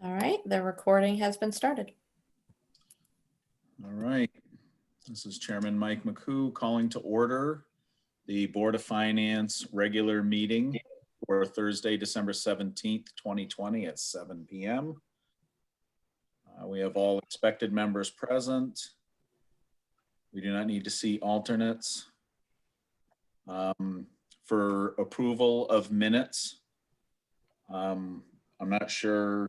All right, the recording has been started. All right. This is Chairman Mike McHugh calling to order the Board of Finance regular meeting for Thursday, December 17th, 2020 at 7 p.m. We have all expected members present. We do not need to see alternates. For approval of minutes, I'm not sure.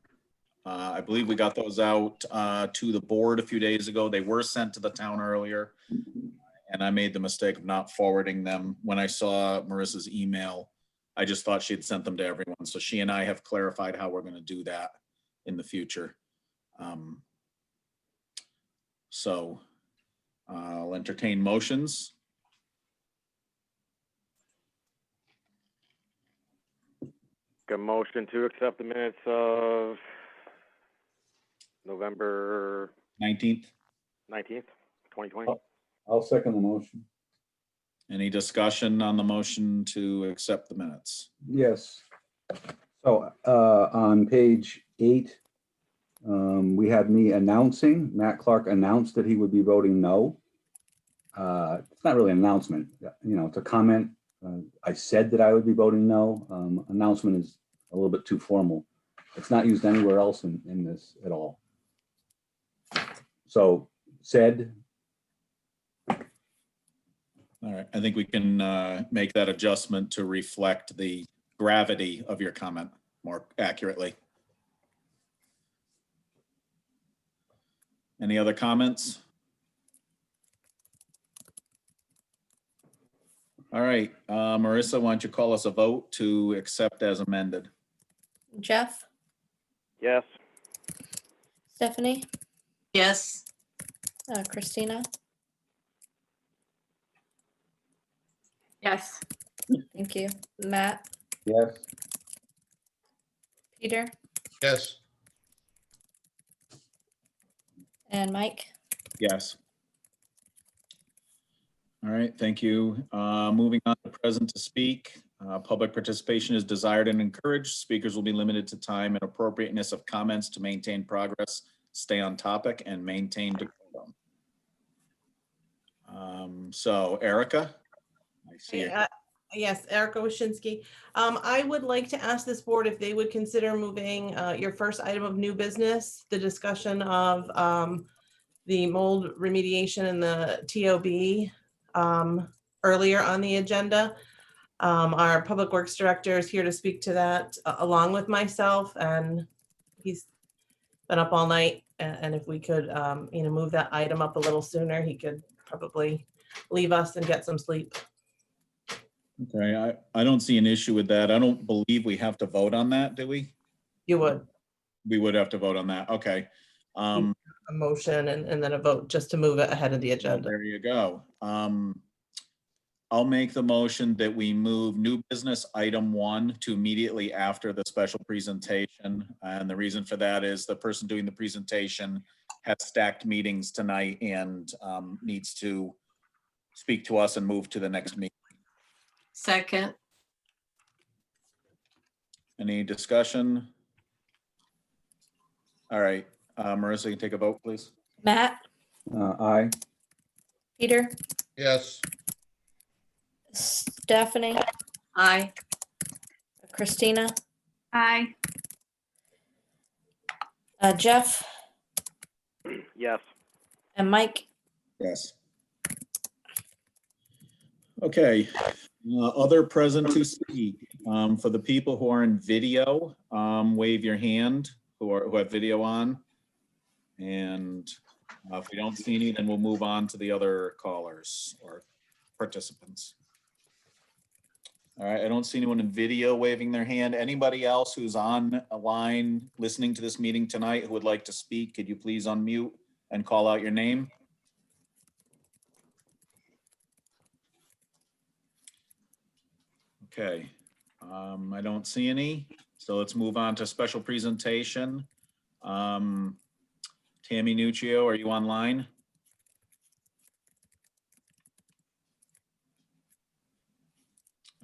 I believe we got those out to the board a few days ago. They were sent to the town earlier, and I made the mistake of not forwarding them. When I saw Marissa's email, I just thought she had sent them to everyone. So she and I have clarified how we're going to do that in the future. So I'll entertain motions. A motion to accept the minutes of November 19th. 19th, 2020. I'll second the motion. Any discussion on the motion to accept the minutes? Yes. So on page 8, we had me announcing, Matt Clark announced that he would be voting no. It's not really an announcement, it's a comment. I said that I would be voting no. Announcement is a little bit too formal. It's not used anywhere else in this at all. So said. All right, I think we can make that adjustment to reflect the gravity of your comment more accurately. Any other comments? All right, Marissa, why don't you call us a vote to accept as amended? Jeff, Yes. Stephanie, Yes. Christina, Yes. thank you. Matt, Yes. Peter, Yes. and Mike. Yes. All right, thank you. Moving on to present to speak. Public participation is desired and encouraged. Speakers will be limited to time and appropriateness of comments to maintain progress, stay on topic, and maintain decorum. So Erica, I see you. Yes, Erica Wyszynski. I would like to ask this board if they would consider moving your first item of new business, the discussion of the mold remediation and the TOB earlier on the agenda. Our Public Works Director is here to speak to that along with myself, and he's been up all night. And if we could, move that item up a little sooner, he could probably leave us and get some sleep. Okay, I don't see an issue with that. I don't believe we have to vote on that, do we? You would. We would have to vote on that. Okay. A motion and then a vote just to move it ahead of the agenda. There you go. I'll make the motion that we move new business item 1 to immediately after the special presentation. And the reason for that is the person doing the presentation has stacked meetings tonight and needs to speak to us and move to the next meeting. Second. Any discussion? All right, Marissa, you can take a vote, please. Matt, Aye. Peter, Yes. Stephanie, Aye. Christina, Aye. Jeff, Yes. and Mike. Yes. Okay, other present to speak. For the people who are in video, wave your hand who have video on. And if we don't see any, then we'll move on to the other callers or participants. All right, I don't see anyone in video waving their hand. Anybody else who's on a line listening to this meeting tonight who would like to speak, could you please unmute and call out your name? Okay, I don't see any. So let's move on to special presentation. Tammy Nuccio, are you online?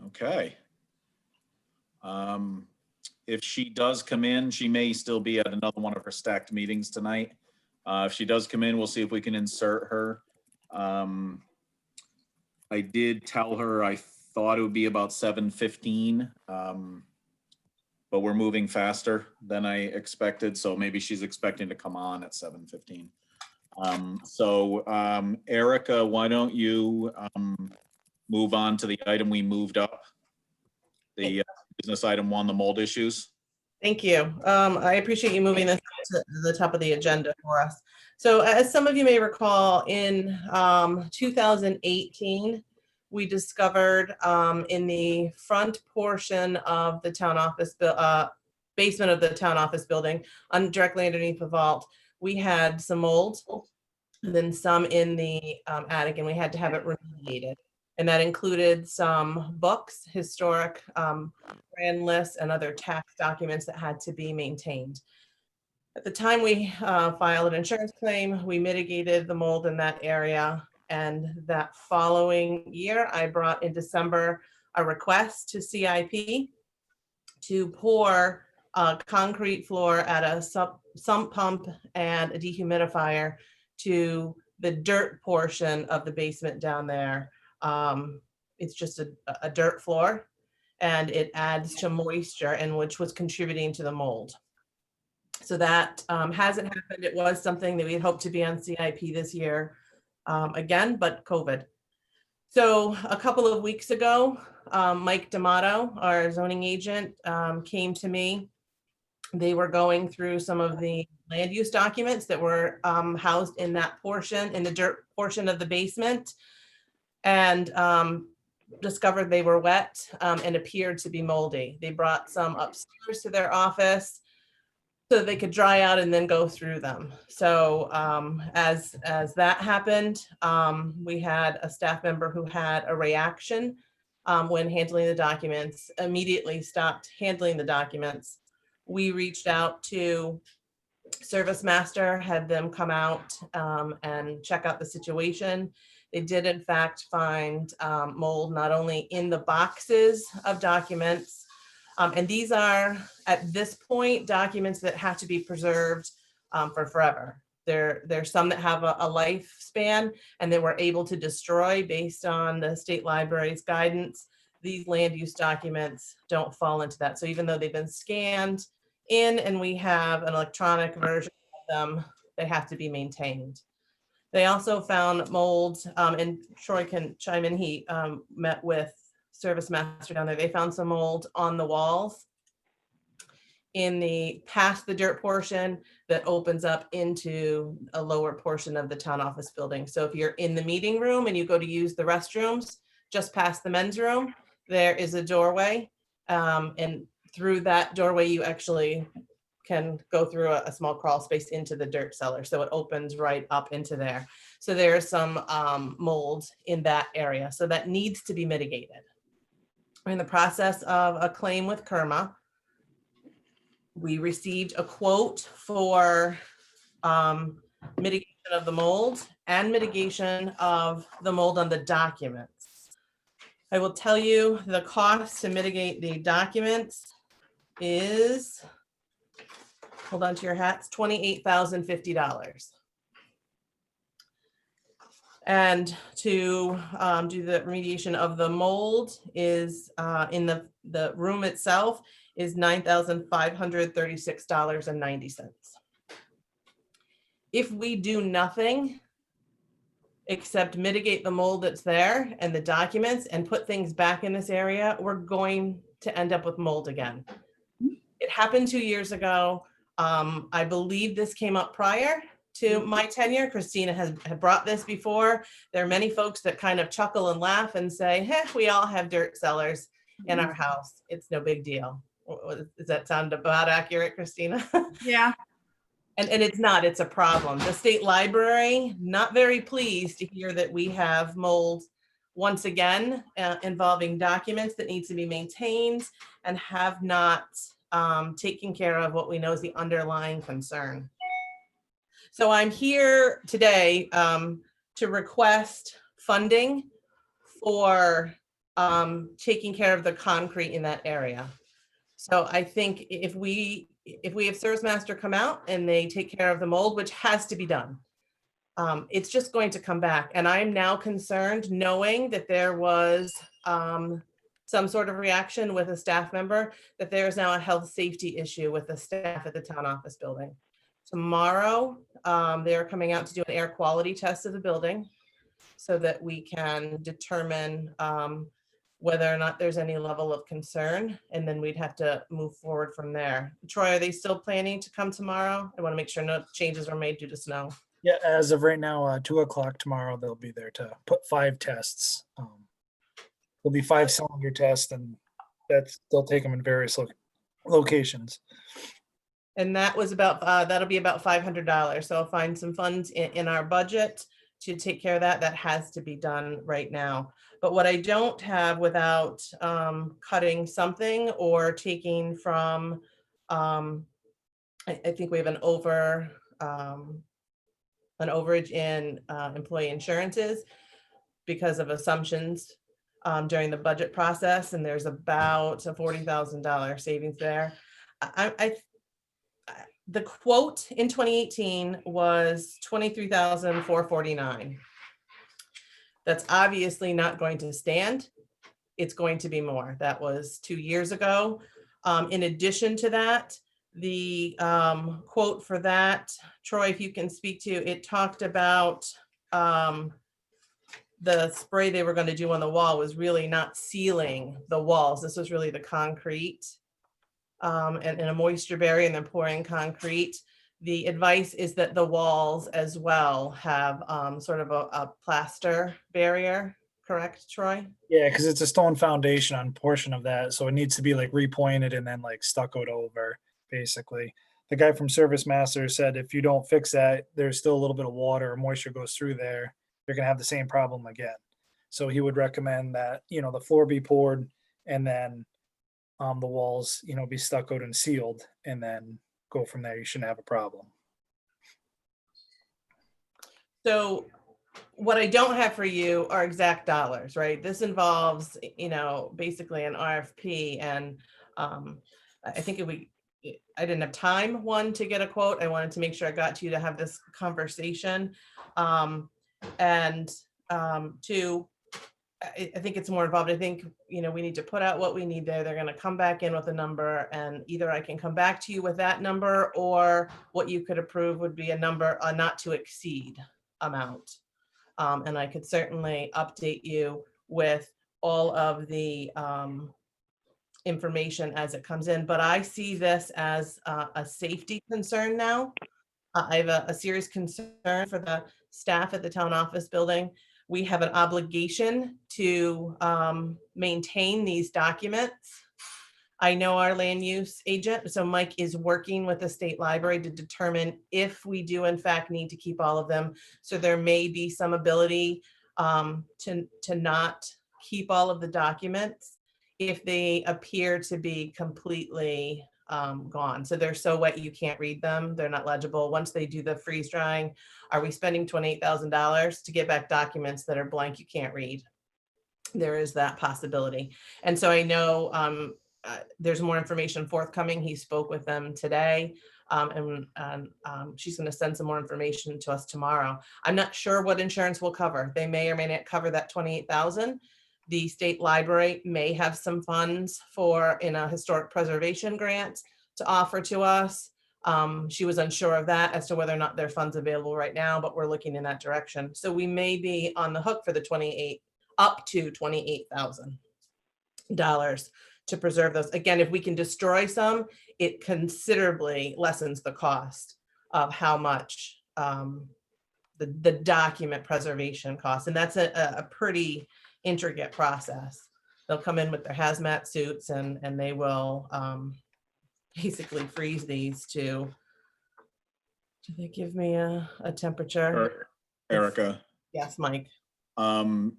Okay. if she does come in, she may still be at another one of her stacked meetings tonight. If she does come in, we'll see if we can insert her. I did tell her I thought it would be about 7:15, but we're moving faster than I expected, so maybe she's expecting to come on at 7:15. Erica, why don't you move on to the item we moved up? The business item 1, the mold issues. Thank you. I appreciate you moving this to the top of the agenda for us. So as some of you may recall, in 2018, we discovered in the front portion of the town office, basement of the town office building, directly underneath the vault, we had some mold, and then some in the attic, and we had to have it remediated. And that included some books, historic brand lists, and other tax documents that had to be maintained. At the time we filed an insurance claim, we mitigated the mold in that area. And that following year, I brought in December a request to CIP to pour concrete floor at a sump pump and a dehumidifier to the dirt portion of the basement down there. It's just a dirt floor, and it adds to moisture, and which was contributing to the mold. So that hasn't happened. It was something that we had hoped to be on CIP this year again, but COVID. So a couple of weeks ago, Mike D'Amato, our zoning agent, came to me. They were going through some of the land use documents that were housed in that portion, in the dirt portion of the basement, and discovered they were wet and appeared to be moldy. They brought some upstairs to their office so they could dry out and then go through them. So as that happened, we had a staff member who had a reaction when handling the documents, immediately stopped handling the documents. We reached out to Service Master, had them come out and check out the situation. They did in fact find mold not only in the boxes of documents, and these are, at this point, documents that have to be preserved for forever. There's some that have a lifespan and they were able to destroy based on the state library's guidance. These land use documents don't fall into that. So even though they've been scanned in and we have an electronic version of them, they have to be maintained. They also found mold, and Troy can chime in, he met with Service Master down there. They found some mold on the walls in the past the dirt portion that opens up into a lower portion of the town office building. So if you're in the meeting room and you go to use the restrooms, just past the men's room, there is a doorway. And through that doorway, you actually can go through a small crawl space into the dirt cellar. So it opens right up into there. So there's some mold in that area. So that needs to be mitigated. We're in the process of a claim with Kerma. We received a quote for mitigation of the mold and mitigation of the mold on the documents. I will tell you the cost to mitigate the documents is, hold on to your hats, $28,050. And to do the remediation of the mold is in the room itself is $9,536.90. If we do nothing except mitigate the mold that's there and the documents and put things back in this area, we're going to end up with mold again. It happened 2 years ago. I believe this came up prior to my tenure. Christina had brought this before. There are many folks that kind of chuckle and laugh and say, hey, we all have dirt cellars in our house. It's no big deal. Does that sound about accurate, Christina? Yeah. And it's not, it's a problem. The state library, not very pleased to hear that we have mold once again involving documents that need to be maintained and have not taken care of what we know is the underlying concern. So I'm here today to request funding for taking care of the concrete in that area. So I think if we have Service Master come out and they take care of the mold, which has to be done, it's just going to come back. And I'm now concerned knowing that there was some sort of reaction with a staff member, that there is now a health safety issue with the staff at the town office building. Tomorrow, they're coming out to do an air quality test of the building so that we can determine whether or not there's any level of concern, and then we'd have to move forward from there. Troy, are they still planning to come tomorrow? I want to make sure no changes are made due to snow. Yeah, as of right now, 2 o'clock tomorrow, they'll be there to put 5 tests. There'll be 5 cylinder tests, and they'll take them in various locations. And that was about, that'll be about $500. So I'll find some funds in our budget to take care of that. That has to be done right now. But what I don't have without cutting something or taking from, I think we have an overage in employee insurances because of assumptions during the budget process, and there's about a $40,000 savings there. The quote in 2018 was $23,449. That's obviously not going to stand. It's going to be more. That was 2 years ago. In addition to that, the quote for that, Troy, if you can speak to, it talked about the spray they were going to do on the wall was really not sealing the walls. This was really the concrete and a moisture barrier, and then pouring concrete. The advice is that the walls as well have sort of a plaster barrier, correct, Troy? Yeah, because it's a stone foundation on a portion of that, so it needs to be like repointed and then like stuccoed over, basically. The guy from Service Master said if you don't fix that, there's still a little bit of water or moisture goes through there, you're gonna have the same problem again. So he would recommend that, the floor be poured and then the walls, be stuccoed and sealed, and then go from there. You shouldn't have a problem. So what I don't have for you are exact dollars, right? This involves, basically an RFP, and I think I didn't have time, one, to get a quote. I wanted to make sure I got to you to have this conversation. And two, I think it's more involved. I think, we need to put out what we need there. They're going to come back in with a number, and either I can come back to you with that number, or what you could approve would be a number, a not to exceed amount. And I could certainly update you with all of the information as it comes in. But I see this as a safety concern now. I have a serious concern for the staff at the town office building. We have an obligation to maintain these documents. I know our land use agent, so Mike is working with the state library to determine if we do in fact need to keep all of them. So there may be some ability to not keep all of the documents if they appear to be completely gone. So they're so wet you can't read them. They're not legible. Once they do the freeze drying, are we spending $28,000 to get back documents that are blank you can't read? There is that possibility. And so I know there's more information forthcoming. He spoke with them today, and she's going to send some more information to us tomorrow. I'm not sure what insurance will cover. They may or may not cover that $28,000. The state library may have some funds in a historic preservation grant to offer to us. She was unsure of that as to whether or not there are funds available right now, but we're looking in that direction. So we may be on the hook for the up to $28,000 to preserve those. Again, if we can destroy some, it considerably lessens the cost of how much the document preservation costs. And that's a pretty intricate process. They'll come in with their hazmat suits and they will basically freeze these to, do they give me a temperature? Erica. Yes, Mike.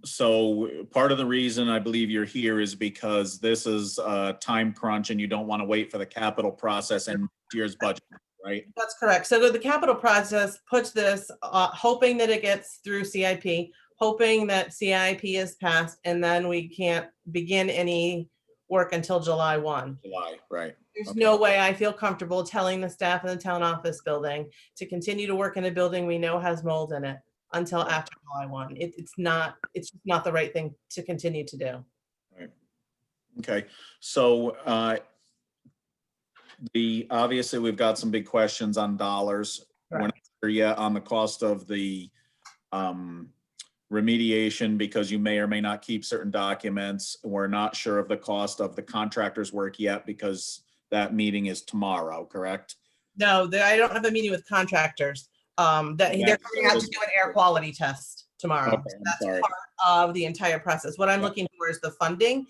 So part of the reason I believe you're here is because this is a time crunch and you don't want to wait for the capital process and year's budget, right? That's correct. So the capital process puts this, hoping that it gets through CIP, hoping that CIP is passed, and then we can't begin any work until July 1. July, right? There's Okay. no way I feel comfortable telling the staff in the town office building to continue to work in a building we know has mold in it until after July 1. It's just not the right thing to continue to do. Okay, so obviously we've got some big questions on dollars. We're not sure yet on the cost of the remediation because you may or may not keep certain documents. We're not sure of the cost of the contractor's work yet because that meeting is tomorrow, correct? No, I don't have a meeting with contractors. They're coming out to do an air quality test tomorrow. Okay, So I'm that's sorry. part of the entire process. What I'm Yeah. looking for is the funding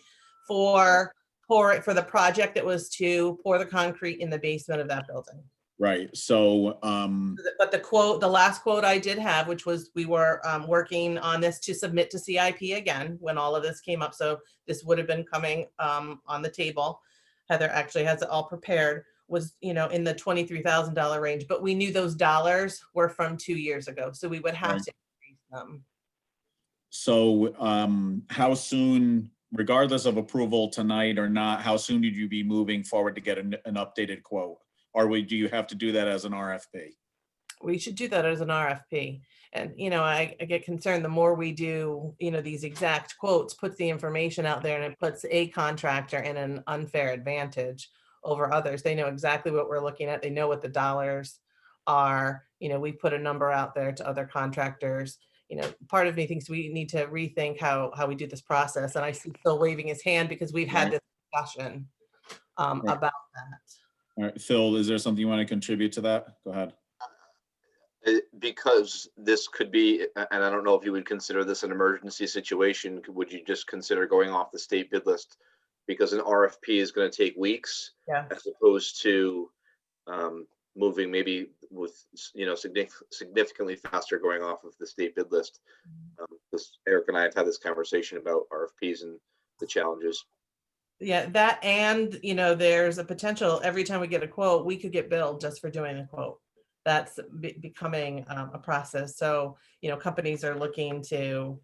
for the project that was to pour the concrete in the basement of that building. Right, so, But the last quote I did have, which was, we were working on this to submit to CIP again, when all of this came up. So this would have been coming on the table. Heather actually has it all prepared, was, in the $23,000 range, but we knew those dollars were from 2 years ago. So we would have Right. to increase them. so how soon, regardless of approval tonight or not, how soon would you be moving forward to get an updated quote? Or do you have to do that as an RFP? We should do that as an RFP. And, I get concerned, the more we do, these exact quotes, puts the information out there and it puts a contractor in an unfair advantage over others. They know exactly what we're looking at. They know what the dollars are. We put a number out there to other contractors. Part of me thinks we need to rethink how we do this process. And I see Phil waving his hand because we've had Right. this discussion Right. about that. All right, Phil, is there something you want to contribute to that? Go ahead. Because this could be, and I don't know if you would consider this an emergency situation, would you just consider going off the state bid list? Because an RFP is going to take weeks, Yeah. as opposed to moving maybe with, significantly faster going off of the state bid list. Eric and I have had this conversation about RFPs and the challenges. Yeah, that, and, there's a potential, every time we get a quote, we could get billed just for doing a quote. That's becoming a process. So, companies are looking to,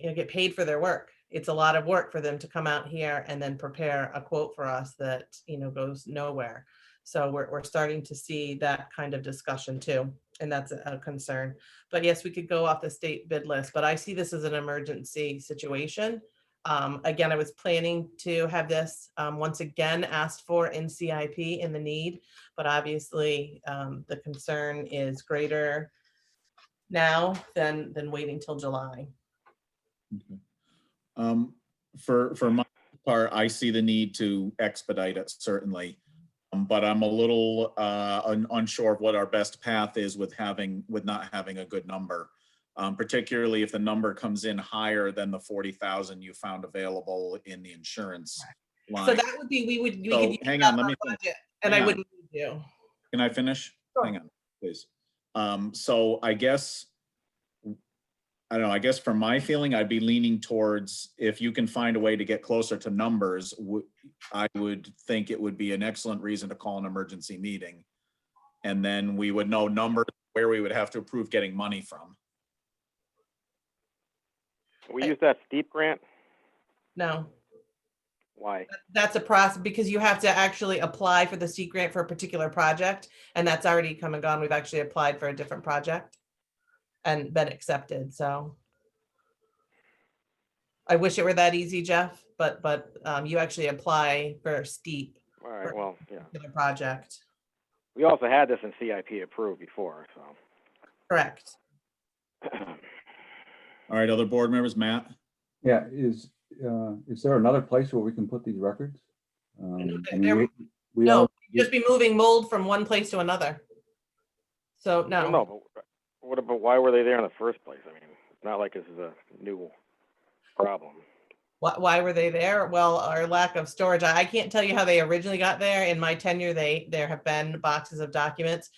get paid for their work. It's a lot of work for them to come out here and then prepare a quote for us that, goes nowhere. So we're starting to see that kind of discussion too. And that's a concern. But yes, we could go off the state bid list, but I see this as an emergency situation. Again, I was planning to have this once again asked for in CIP in the need, but obviously the concern is greater now than waiting till July. Okay. For my part, I see the need to expedite it, certainly. But I'm a little unsure of what our best path is with not having a good number. Particularly if the number comes in higher than the 40,000 you found available in the insurance line. So that would be, we could use hang that on, let me for finish. budget, and Hang I on. wouldn't need you. Can I finish? Sure. Hang on, please. So I guess, I don't know, I guess from my feeling, I'd be leaning towards, if you can find a way to get closer to numbers, I would think it would be an excellent reason to call an emergency meeting. And then we would know numbers where we would have to approve getting money from. We use that steep grant? No, Why? that's a process because you have to actually apply for the SEEK grant for a particular project, and that's already come and gone. We've actually applied for a different project and been accepted, so. I wish it were that easy, Jeff, but you actually apply for STEEP, All right, well, yeah. particular project. We also had this in CIP approved before, so. Correct. All right, other board members, Matt? Yeah, is there another place where we can put these records? I mean, we No, all- just be moving mold from one place to another. So, No, no, but what about, why were they there in the first place? I mean, it's not like this is a new problem. why were they there? Well, our lack of storage. I can't tell you how they originally got there. In my tenure, there have been boxes of documents.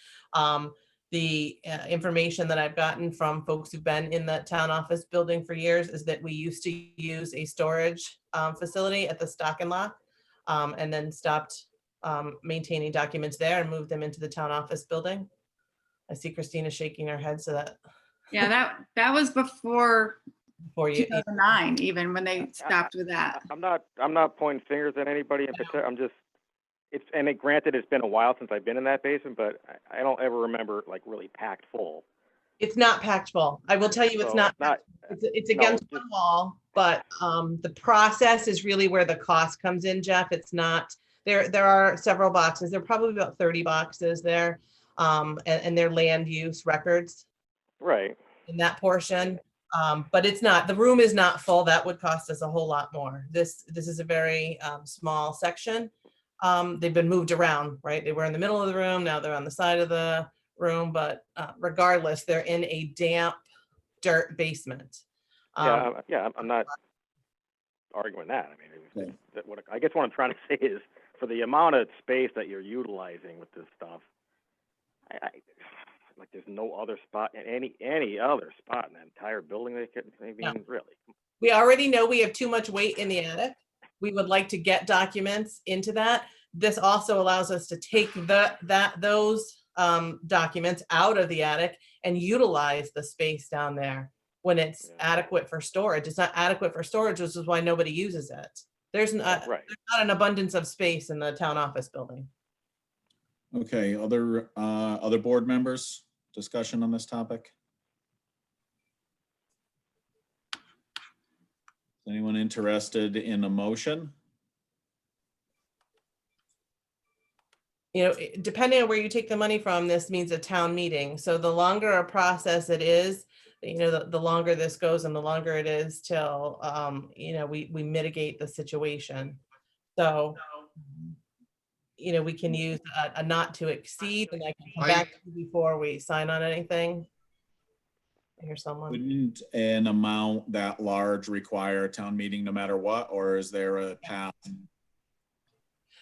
The information that I've gotten from folks who've been in the town office building for years is that we used to use a storage facility at the Stock and Lock, and then stopped maintaining documents there and moved them into the town office building. I see Christina shaking her head, so that. Yeah, that was before before you. 2009, even when they stopped with that. I'm not pointing fingers at anybody in particular. I'm just, granted, it's been a while since I've been in that basement, but I don't ever remember like really packed full. It's not packed full. I will tell you, it's So not. not, It's no, against the just- wall, but the process is really where the cost comes in, Jeff. It's not, there are several boxes. There are probably about 30 boxes there. And they're land use records right. in that portion. But it's not, the room is not full. That would cost us a whole lot more. This is a very small section. They've been moved around, right? They were in the middle of the room. Now they're on the side of the room, but regardless, they're in a damp dirt basement. I'm not arguing that. I mean, I guess what I'm trying to say is for the amount of space that you're utilizing with this stuff, I like there's no other spot, any other spot in the entire building they could, I mean, No. really. We already know we have too much weight in the attic. We would like to get documents into that. This also allows us to take those documents out of the attic and utilize the space down there when it's Yeah. adequate for storage. It's not adequate for storage, which is why nobody uses it. There's not Right. an abundance of space in the town office building. Okay, other board members, discussion on this topic? Anyone interested in a motion? You know, depending on where you take the money from, this means a town meeting. So the longer a process it is, you know, the longer this goes and the longer it is till, you know, we mitigate the situation. So, you know, we can use a not to exceed, and I can come back to you before we sign on anything. I hear someone. Wouldn't an amount that large require a town meeting no matter what, or is there a path?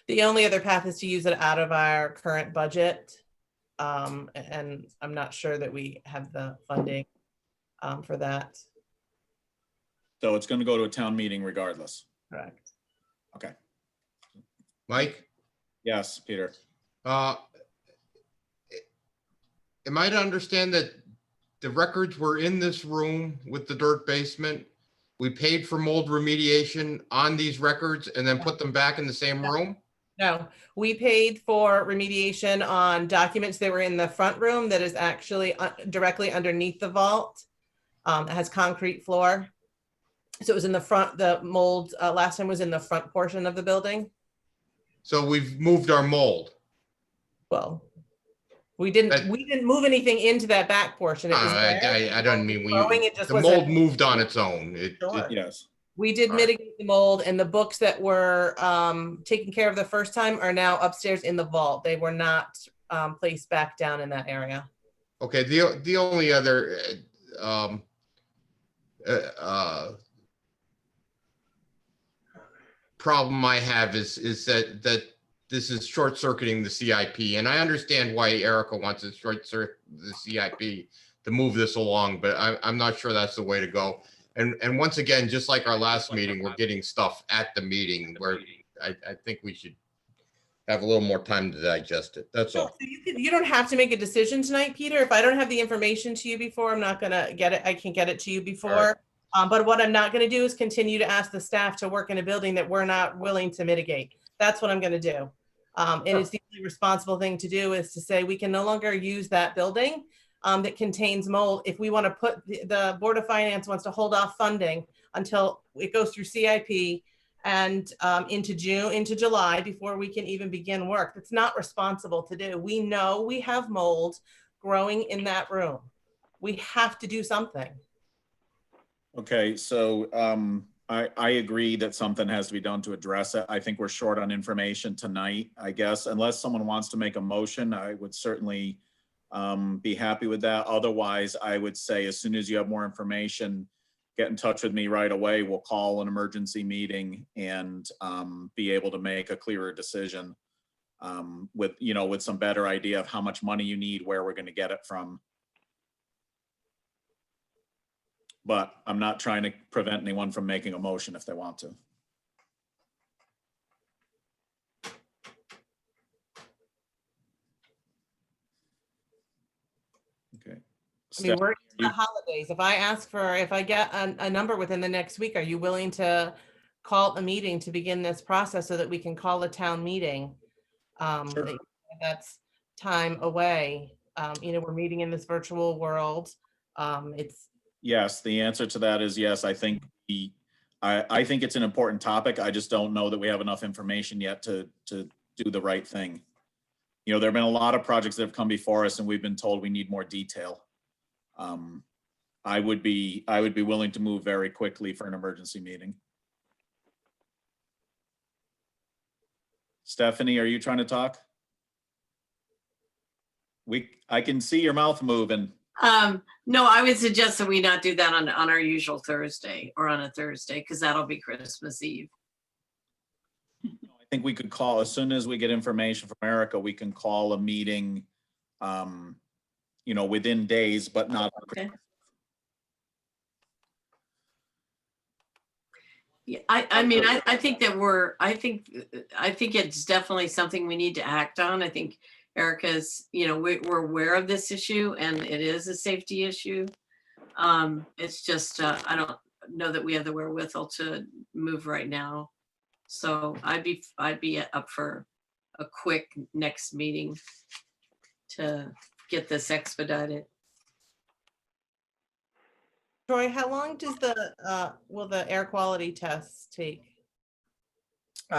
The only other path is to use it out of our current budget. And I'm not sure that we have the funding for that. So it's gonna go to a town meeting regardless. Correct. Okay, Mike, yes, Peter. am I to understand that the records were in this room with the dirt basement? We paid for mold remediation on these records and then put them back in the same room? No, we paid for remediation on documents that were in the front room that is actually directly underneath the vault. It has concrete floor. So it was in the front, the mold last time was in the front portion of the building. So we've moved our mold. Well, we didn't move anything into that back portion. It was there. I don't mean Growing, it just the wasn't- mold moved on its own. Sure. Yes, We did All right. mitigate the mold, and the books that were taken care of the first time are now upstairs in the vault. They were not placed back down in that area. Okay, the only other problem I have is that this is short circuiting the CIP, and I understand why Erica wants to short circuit the CIP to move this along, but I'm not sure that's the way to go. And once again, just like our last meeting, we're getting stuff at the meeting where I think we should have a little more time to digest it. That's So all. you don't have to make a decision tonight, Peter. If I don't have the information to you before, I'm not gonna get it. I can get it to you before. But what I'm not gonna do is continue to ask the staff to work in a building that we're not willing to mitigate. That's what I'm gonna do. And it's the only responsible thing to do is to say we can no longer use that building that contains mold. If we want to put, the Board of Finance wants to hold off funding until it goes through CIP and into July before we can even begin work. That's not responsible to do. We know we have mold growing in that room. We have to do something. okay, so I agree that something has to be done to address it. I think we're short on information tonight, I guess, unless someone wants to make a motion, I would certainly be happy with that. Otherwise, I would say as soon as you have more information, get in touch with me right away. We'll call an emergency meeting and be able to make a clearer decision with, you know, with some better idea of how much money you need, where we're going to get it from. But I'm not trying to prevent anyone from making a motion if they want to. Okay. I mean, we're the holidays. If I get a number within the next week, are you willing to call a meeting to begin this process so that we can call a town meeting? Sure. That's time away. We're meeting in this virtual world. It's, Yes, the answer to that is yes. I think I think it's an important topic. I just don't know that we have enough information yet to do the right thing. There have been a lot of projects that have come before us and we've been told we need more detail. I would be willing to move very quickly for an emergency meeting. Stephanie, are you trying to talk? I can see your mouth moving. No, I would suggest that we not do that on our usual Thursday or on a Thursday, because that'll be Christmas Eve. I think we could call, as soon as we get information from Erica, we can call a meeting, within days, but not. Okay. Yeah, I think that I think it's definitely something we need to act on. I think Erica's, we're aware of this issue and it is a safety issue. It's just, I don't know that we have the wherewithal to move right now. So I'd be up for a quick next meeting to get this expedited. Troy, how long does will the air quality tests take?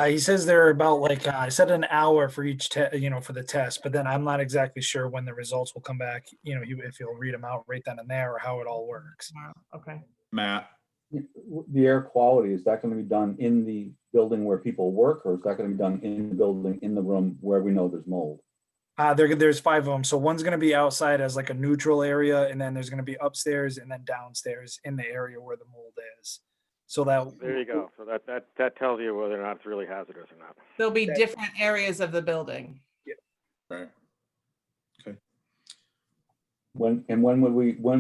He says they're about I said an hour for each for the test, but then I'm not exactly sure when the results will come back. If he'll read them out right then and there or how it all works. Okay. Matt, The air quality, is that going to be done in the building where people work, or is that going to be done in the building, in the room where we know there's mold? There's 5 of them. So one's going to be outside as like a neutral area, and then there's going to be upstairs and then downstairs in the area where the mold is. So that There you go. So that tells you whether or not it's really hazardous or not. There'll be different areas of the building. right? Okay. When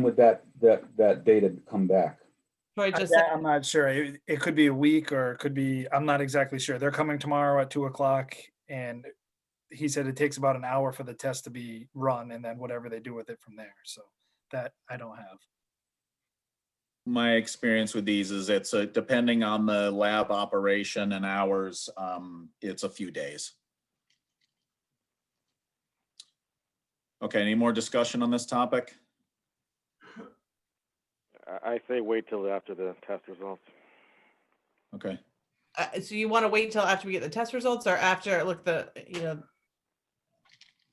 would that data come back? Troy just said, I'm not sure. It could be a week or it could be, I'm not exactly sure. They're coming tomorrow at 2:00, and he said it takes about an hour for the test to be run and then whatever they do with it from there. So that I don't have. My experience with these is it's depending on the lab operation and hours, it's a few days. Okay, any more discussion on this topic? I say wait till after the test results. Okay. so you want to wait until after we get the test results, or after, look, the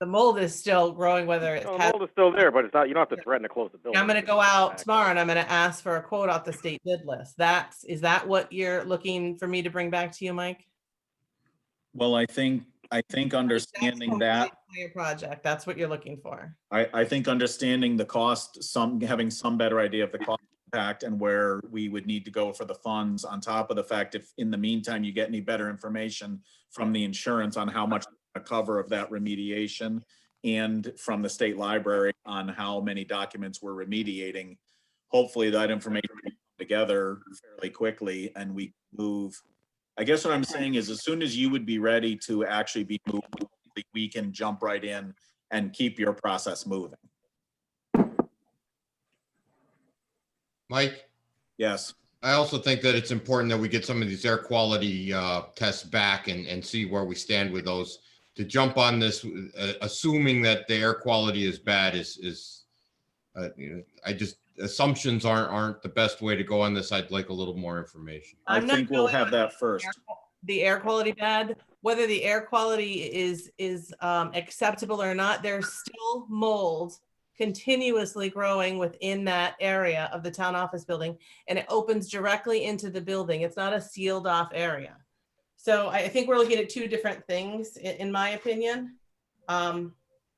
mold is still growing, whether it's. No, the mold is still there, but it's not. You don't have to threaten to close the building. I'm going to go out tomorrow and I'm going to ask for a quote off the state bid list. Is that what you're looking for me to bring back to you, Mike? Well, I think understanding that, Your project, that's what you're looking for. I think understanding the cost, having some better idea of the cost impact and where we would need to go for the funds, on top of the fact, if in the meantime you get any better information from the insurance on how much a cover of that remediation, and from the state library on how many documents we're remediating, hopefully that information will come together fairly quickly and we move. I guess what I'm saying is, as soon as you would be ready to actually be moved, we can jump right in and keep your process moving. Mike, Yes. I also think that it's important that we get some of these air quality tests back and see where we stand with those. To jump on this, assuming that the air quality is bad assumptions aren't the best way to go on this. I'd like a little more information. I think we'll have that first. The air quality bad, whether the air quality is acceptable or not, there's still mold continuously growing within that area of the town office building, and it opens directly into the building. It's not a sealed off area. So I think we're looking at two different things, in my opinion. And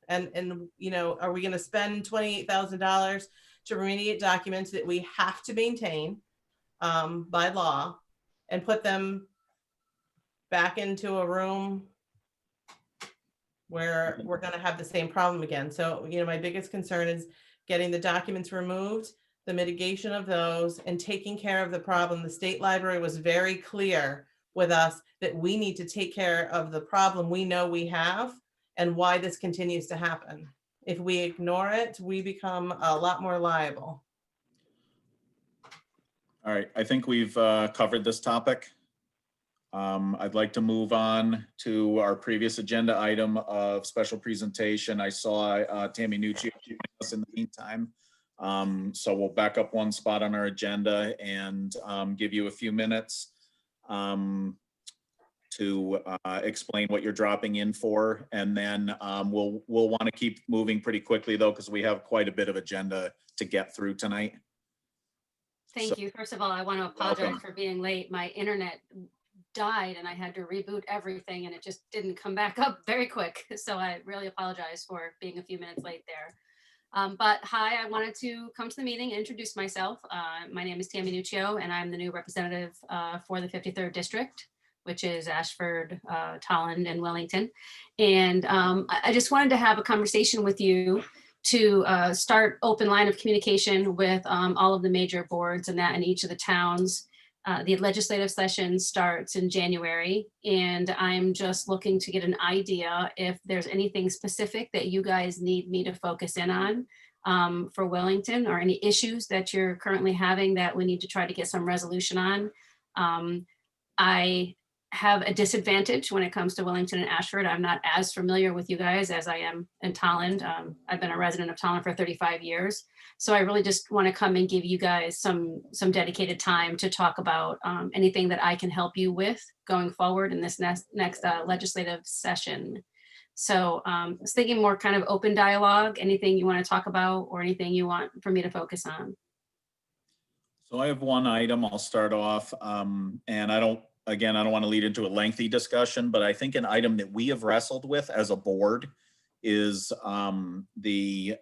are we going to spend $28,000 to remediate documents that we have to maintain by law and put them back into a room where we're going to have the same problem again? So, my biggest concern is getting the documents removed, the mitigation of those, and taking care of the problem. The state library was very clear with us that we need to take care of the problem we know we have and why this continues to happen. If we ignore it, we become a lot more liable. All right, I think we've covered this topic. I'd like to move on to our previous agenda item of special presentation. I saw Tammy Nuccio joining us in the meantime. So we'll back up one spot on our agenda and give you a few minutes to explain what you're dropping in for. And then we'll want to keep moving pretty quickly though, because we have quite a bit of agenda to get through tonight. Thank you. First of all, I want to apologize welcome. for being late. My internet died and I had to reboot everything and it just didn't come back up very quick. So I really apologize for being a few minutes late there. But hi, I wanted to come to the meeting and introduce myself. My name is Tammy Nuccio and I'm the new representative for the 53rd District, which is Ashford, Tolland, and Wellington. And I just wanted to have a conversation with you to start open line of communication with all of the major boards and that in each of the towns. The legislative session starts in January, and I'm just looking to get an idea if there's anything specific that you guys need me to focus in on for Wellington, or any issues that you're currently having that we need to try to get some resolution on. I have a disadvantage when it comes to Wellington and Ashford. I'm not as familiar with you guys as I am in Tolland. I've been a resident of Tolland for 35 years. So I really just want to come and give you guys some dedicated time to talk about anything that I can help you with going forward in this next legislative session. So I was thinking more kind of open dialogue, anything you want to talk about or anything you want for me to focus on. So I have one item I'll start off, and I don't want to lead into a lengthy discussion, but I think an item that we have wrestled with as a board is the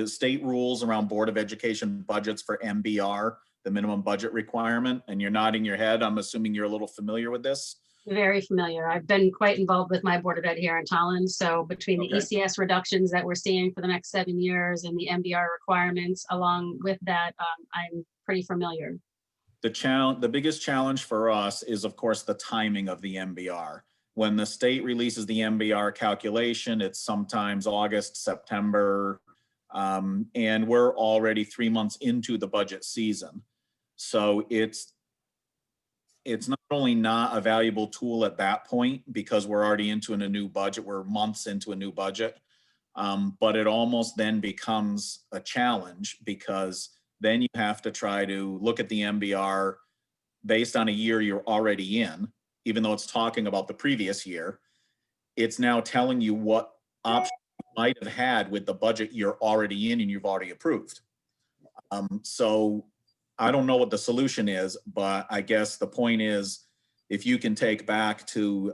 state rules around Board of Education budgets for MBR, the minimum budget requirement. And you're nodding your head. I'm assuming you're a little familiar with this. Very familiar. I've been quite involved with my Board of Ed here in Tolland. So between the Okay. ECS reductions that we're seeing for the next 7 years and the MBR requirements along with that, I'm pretty familiar. The biggest challenge for us is, of course, the timing of the MBR. When the state releases the MBR calculation, it's sometimes August, September, and we're already 3 months into the budget season. So it's not only not a valuable tool at that point because we're already into a new budget, we're months into a new budget, but it almost then becomes a challenge because then you have to try to look at the MBR based on a year you're already in, even though it's talking about the previous year. It's now telling you what options you might have had with the budget you're already in and you've already approved. So I don't know what the solution is, but I guess the point is, if you can take back to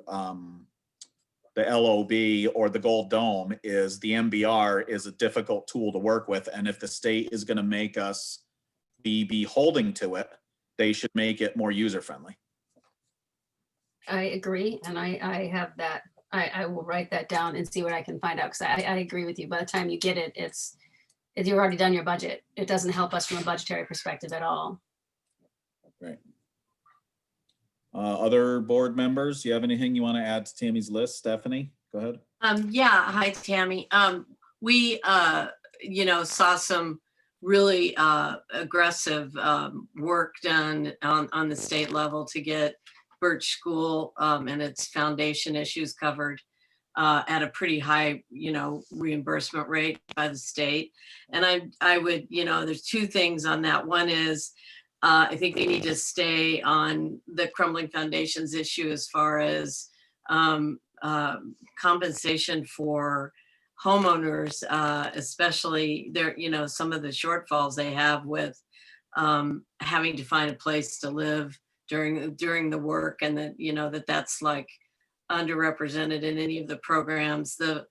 the LOB or the Gold Dome, is the MBR is a difficult tool to work with. And if the state is going to make us be beholden to it, they should make it more user-friendly. I agree. And I have that. I will write that down and see what I can find out. Because I agree with you. By the time you get it, you've already done your budget. It doesn't help us from a budgetary perspective at all. Right. Other board members, you have anything you want to add to Tammy's list? Stephanie, go ahead. Yeah, hi, Tammy. We saw some really aggressive work done on the state level to get Birch School and its foundation issues covered at a pretty high, reimbursement rate by the state. And I would, there's two things on that. One is, I think they need to stay on the crumbling foundations issue as far as compensation for homeowners, especially some of the shortfalls they have with having to find a place to live during the work, and that that's like underrepresented in any of the programs. The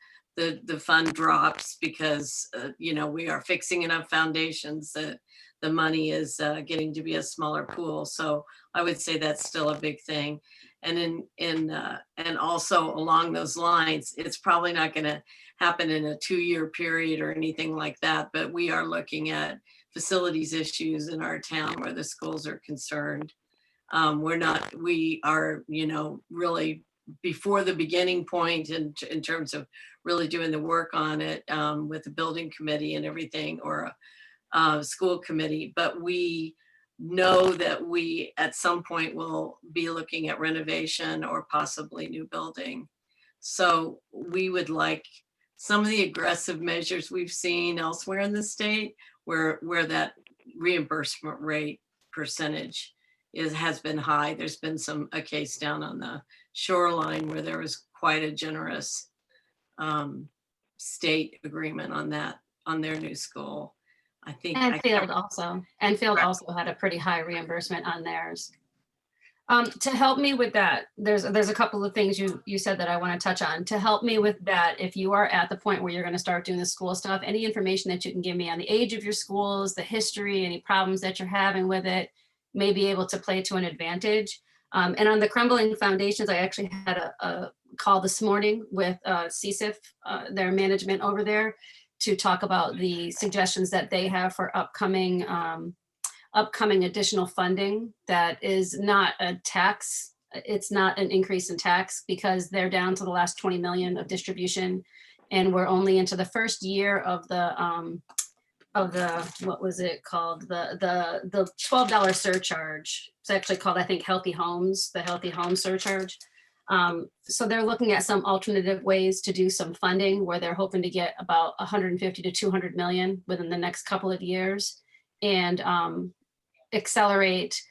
fund drops because we are fixing enough foundations that the money is getting to be a smaller pool. So I would say that's still a big thing. And and also along those lines, it's probably not going to happen in a 2-year period or anything like that, but we are looking at facilities issues in our town where the schools are concerned. We are, really before the beginning point in terms of really doing the work on it with the building committee and everything, or a school committee. But we know that we at some point will be looking at renovation or possibly new building. So we would like some of the aggressive measures we've seen elsewhere in the state where that reimbursement rate percentage has been high. There's been a case down on the shoreline where there was quite a generous state agreement on that, on their new school. I think. Enfield also had a pretty high reimbursement on theirs. To help me with that, there's a couple of things you said that I want to touch on. To help me with that, if you are at the point where you're going to start doing the school stuff, any information that you can give me on the age of your schools, the history, any problems that you're having with it, may be able to play to an advantage. And on the crumbling foundations, I actually had a call this morning with CSIF, their management over there, to talk about the suggestions that they have for upcoming additional funding that is not a tax. It's not an increase in tax because they're down to the last 20 million of distribution. And we're only into the first year of the, what was it called? The $12 surcharge. It's actually called, I think, Healthy Homes, the Healthy Home surcharge. So they're looking at some alternative ways to do some funding where they're hoping to get about 150 to 200 million within the next couple of years, and accelerate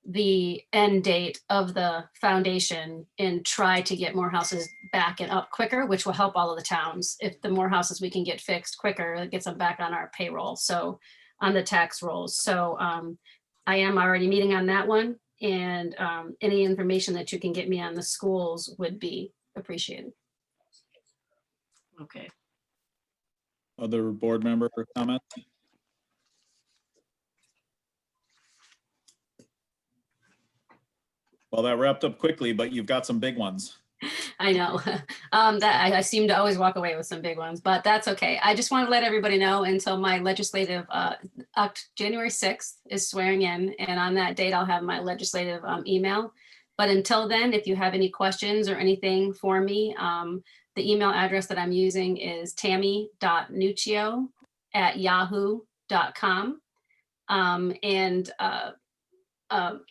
the end date of the foundation and try to get more houses back and up quicker, which will help all of the towns. If the more houses we can get fixed quicker, it gets them back on our payroll, so on the tax rolls. So I am already meeting on that one, and any information that you can get me on the schools would be appreciated. Okay. Other board member comment? Well, that wrapped up quickly, but you've got some big ones. I know that I seem to always walk away with some big ones, but that's okay. I just want to let everybody know until my legislative, January 6th is swearing in, and on that date, I'll have my legislative email. But until then, if you have any questions or anything for me, the email address that I'm using is tammy.nuccio@yahoo.com.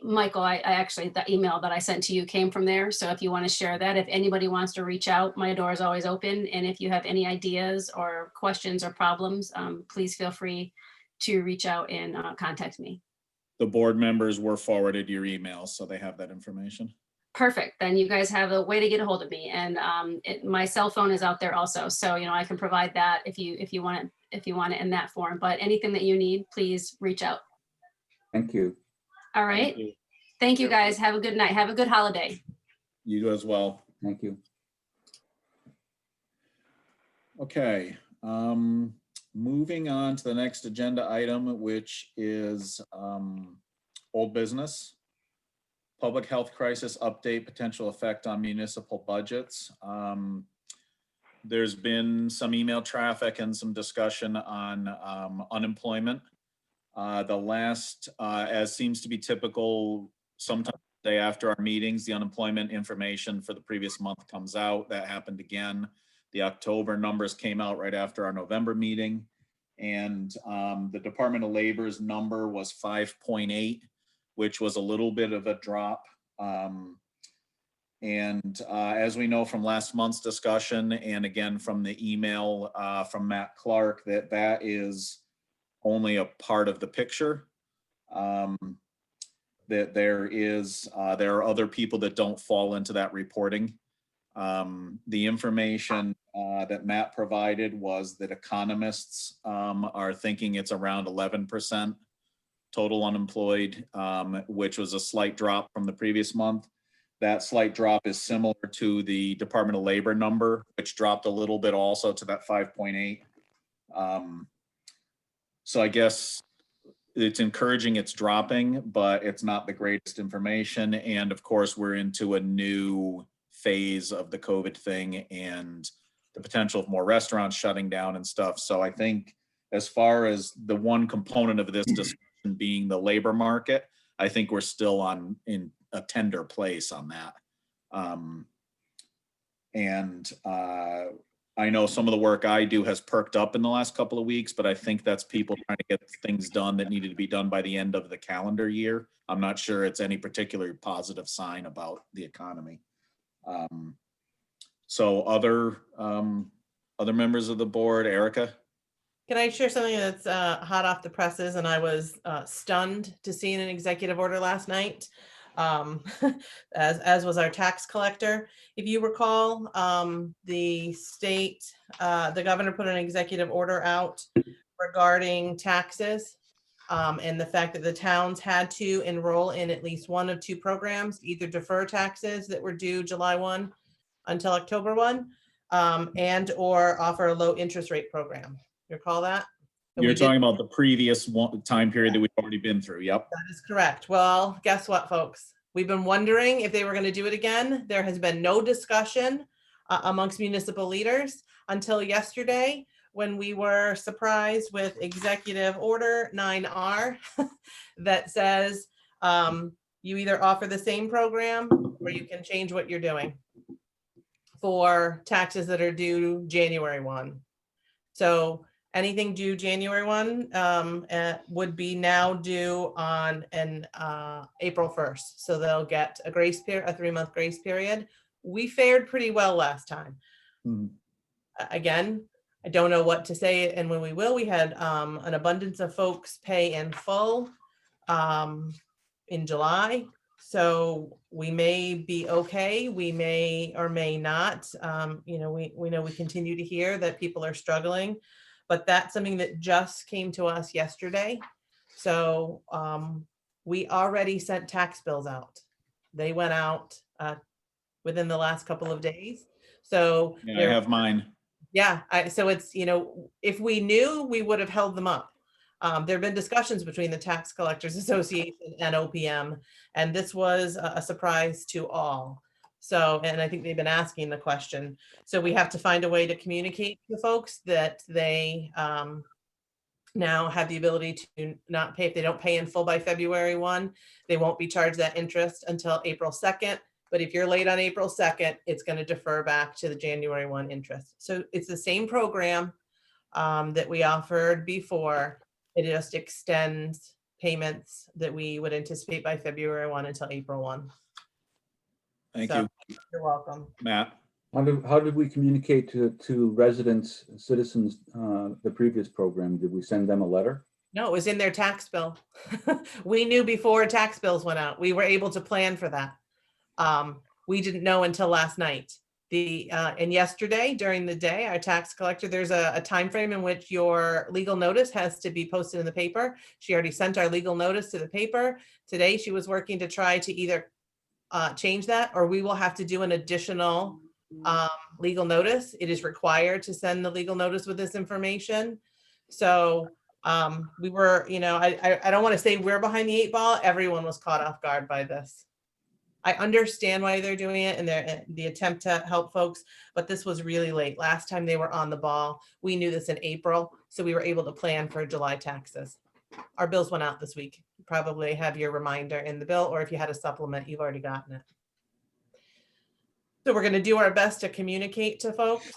Michael, I actually, the email that I sent to you came from there. So if you want to share that, if anybody wants to reach out, my door is always open. And if you have any ideas or questions or problems, please feel free to reach out and contact me. The board members were forwarded your emails, so they have that information. Perfect. Then you guys have a way to get a hold of me, and my cell phone is out there also. So, I can provide that if you want it in that form, but anything that you need, please reach out. Thank you. All right. Thank you, guys. Have a good night. Have a good holiday. You do as well. Thank you. Okay, moving on to the next agenda item, which is old business. Public health crisis update, potential effect on municipal budgets. There's been some email traffic and some discussion on unemployment. The last, as seems to be typical, sometime the day after our meetings, the unemployment information for the previous month comes out. That happened again. The October numbers came out right after our November meeting. And the Department of Labor's number was 5.8, which was a little bit of a drop. As we know from last month's discussion, and again from the email from Matt Clark, that is only a part of the picture. That there are other people that don't fall into that reporting. The information that Matt provided was that economists are thinking it's around 11% total unemployed, which was a slight drop from the previous month. That slight drop is similar to the Department of Labor number, which dropped a little bit also to that 5.8. So I guess it's encouraging it's dropping, but it's not the greatest information. And of course, we're into a new phase of the COVID thing and the potential of more restaurants shutting down and stuff. So I think as far as the one component of this discussion being the labor market, I think we're still in a tender place on that. And I know some of the work I do has perked up in the last couple of weeks, but I think that's people trying to get things done that needed to be done by the end of the calendar year. I'm not sure it's any particular positive sign about the economy. So other members of the board, Erica? Can I share something that's hot off the presses? And I was stunned to see in an executive order last night, as was our tax collector. If you recall, the state, the governor put an executive order out regarding taxes, and the fact that the towns had to enroll in at least one of two programs, either defer taxes that were due July 1 until October 1, and or offer a low interest rate program. You recall that? And You're we did- talking about the previous time period that we've already been through. Yep. That is correct. Well, guess what, folks? We've been wondering if they were going to do it again. There has been no discussion amongst municipal leaders until yesterday, when we were surprised with Executive Order 9R that says you either offer the same program or you can change what you're doing for taxes that are due January 1. So anything due January 1 would be now due on April 1st. So they'll get a grace period, a 3-month grace period. We fared pretty well last time. Again, I don't know what to say, and when we will, we had an abundance of folks pay in full in July. So we may be okay, we may or may not. We know we continue to hear that people are struggling, but that's something that just came to us yesterday. So we already sent tax bills out. They went out within the last couple of days. So Yeah, I have mine. yeah, so it's, if we knew, we would have held them up. There have been discussions between the Tax Collectors Association and OPM, and this was a surprise to all. So, and I think they've been asking the question. So we have to find a way to communicate to folks that they now have the ability to not pay. If they don't pay in full by February 1, they won't be charged that interest until April 2nd. But if you're late on April 2nd, it's going to defer back to the January 1 interest. So it's the same program that we offered before. It just extends payments that we would anticipate by February 1 until April 1. Thank So, you, You're welcome. Matt. How did we communicate to residents, citizens, the previous program? Did we send them a letter? No, it was in their tax bill. We knew before tax bills went out. We were able to plan for that. We didn't know until last night. And yesterday during the day, our tax collector, there's a time frame in which your legal notice has to be posted in the paper. She already sent our legal notice to the paper. Today, she was working to try to either change that, or we will have to do an additional legal notice. It is required to send the legal notice with this information. So we were, I don't want to say we're behind the 8 ball. Everyone was caught off guard by this. I understand why they're doing it and the attempt to help folks, but this was really late. Last time they were on the ball. We knew this in April, so we were able to plan for July taxes. Our bills went out this week. You probably have your reminder in the bill, or if you had a supplement, you've already gotten it. So we're going to do our best to communicate to folks.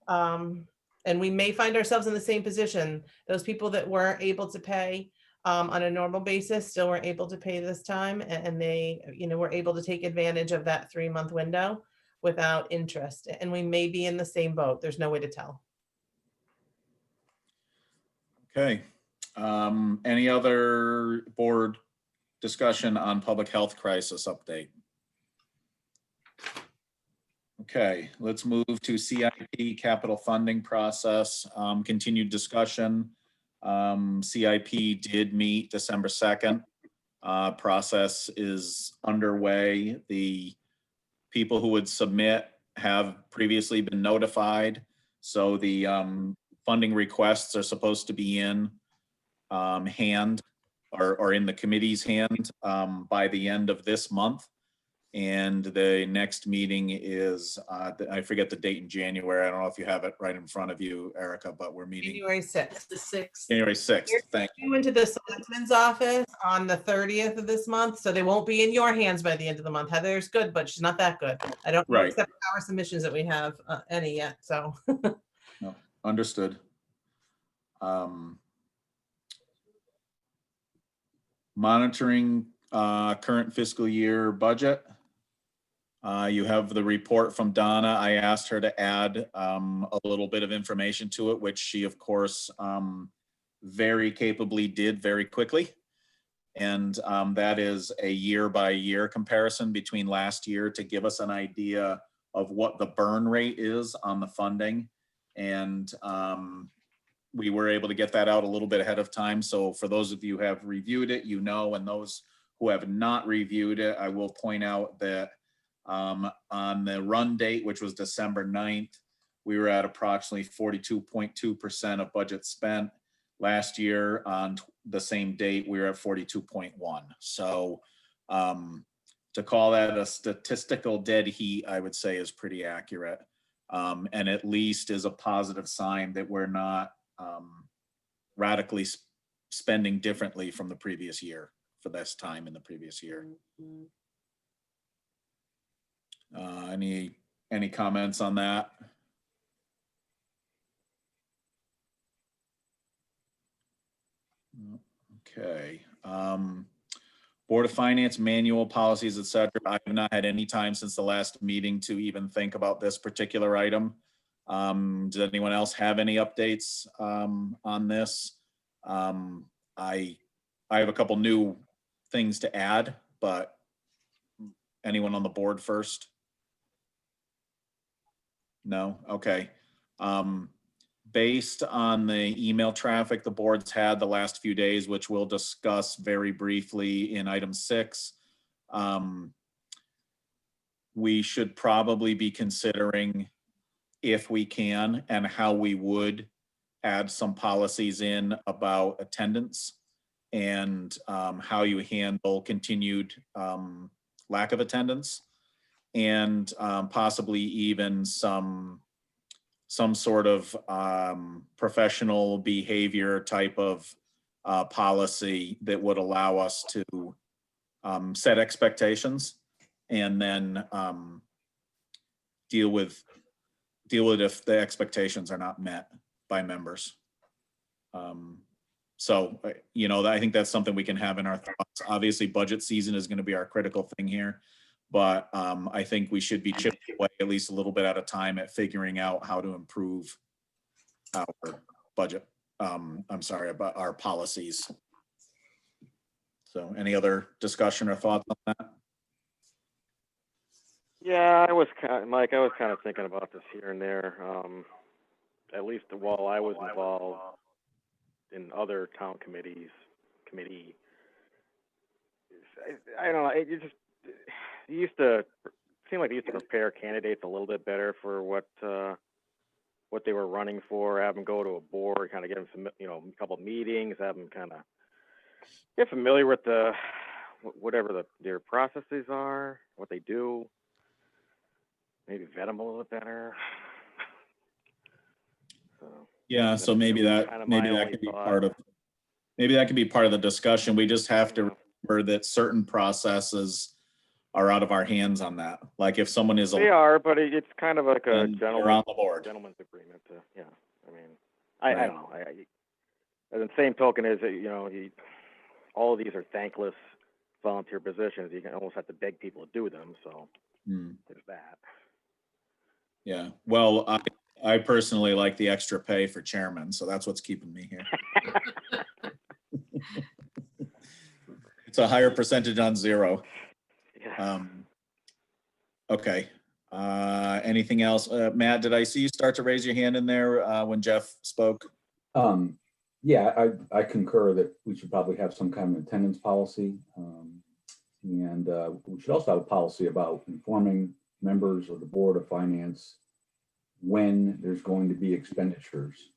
And we may find ourselves in the same position. Those people that weren't able to pay on a normal basis still weren't able to pay this time, and they were able to take advantage of that 3-month window without interest, and we may be in the same boat. There's no way to tell. Okay. Any other board discussion on public health crisis update? Okay, let's move to CIP capital funding process. Continued discussion. CIP did meet December 2nd. Process is underway. The people who would submit have previously been notified. So the funding requests are supposed to be in hand or in the committee's hand by the end of this month. And the next meeting is, I forget the date in January. I don't know if you have it right in front of you, Erica, but we're meeting January 6th. The 6th. January 6th. Thank you. You went to the selectman's office on the 30th of this month, so they won't be in your hands by the end of the month. Heather's good, but she's not that good. I don't know Right. except our submissions that we have any yet, so. No, understood. Monitoring current fiscal year budget. You have the report from Donna. I asked her to add a little bit of information to it, which she, of course, very capably did very quickly. And that is a year-by-year comparison between last year to give us an idea of what the burn rate is on the funding. And we were able to get that out a little bit ahead of time. So for those of you who have reviewed it, you know, and those who have not reviewed it, I will point out that on the run date, which was December 9th, we were at approximately 42.2% of budget spent. Last year on the same date, we were at 42.1. So to call that a statistical dead heat, I would say is pretty accurate. And at least is a positive sign that we're not radically spending differently from the previous year for this time in the previous year. Any comments on that? Okay. Board of Finance manual policies, et cetera. I have not had any time since the last meeting to even think about this particular item. Does anyone else have any updates on this? I have a couple new things to add, but anyone on the board first? No? Okay. Based on the email traffic the board's had the last few days, which we'll discuss very briefly in item 6, we should probably be considering, if we can, and how we would add some policies in about attendance and how you handle continued lack of attendance, and possibly even some sort of professional behavior type of policy that would allow us to set expectations and then deal with if the expectations are not met by members. So, you know, I think that's something we can have in our thoughts. Obviously, budget season is going to be our critical thing here. But I think we should be chipping away at least a little bit at a time at figuring out how to improve our budget. I'm sorry, about our policies. So any other discussion or thoughts on that? Yeah, Mike, I was kind of thinking about this here and there. At least while I was involved in other town committee, I don't know, it used to seem like they used to prepare candidates a little bit better for what they were running for, have them go to a board, kind of get them some, you know, a couple of meetings, have them kind of get familiar with whatever their processes are, what they do, maybe vet them a little bit better. So, Yeah, so maybe that could be part of the discussion. We just have to remember that certain processes are out of our hands on that. Like if someone is they are, but it's kind of like a on the board. gentleman's agreement. Yeah, I mean, I don't know. And the same token is that, you know, all of these are thankless volunteer positions. You can almost have to beg people to do them. So there's that. Yeah. Well, I personally like the extra pay for chairman, so that's what's keeping me here. It's a higher percentage on zero. Okay. Anything else? Matt, did I see you start to raise your hand in there when Jeff spoke? Yeah, I concur that we should probably have some kind of attendance policy. And we should also have a policy about informing members of the Board of Finance when there's going to be expenditures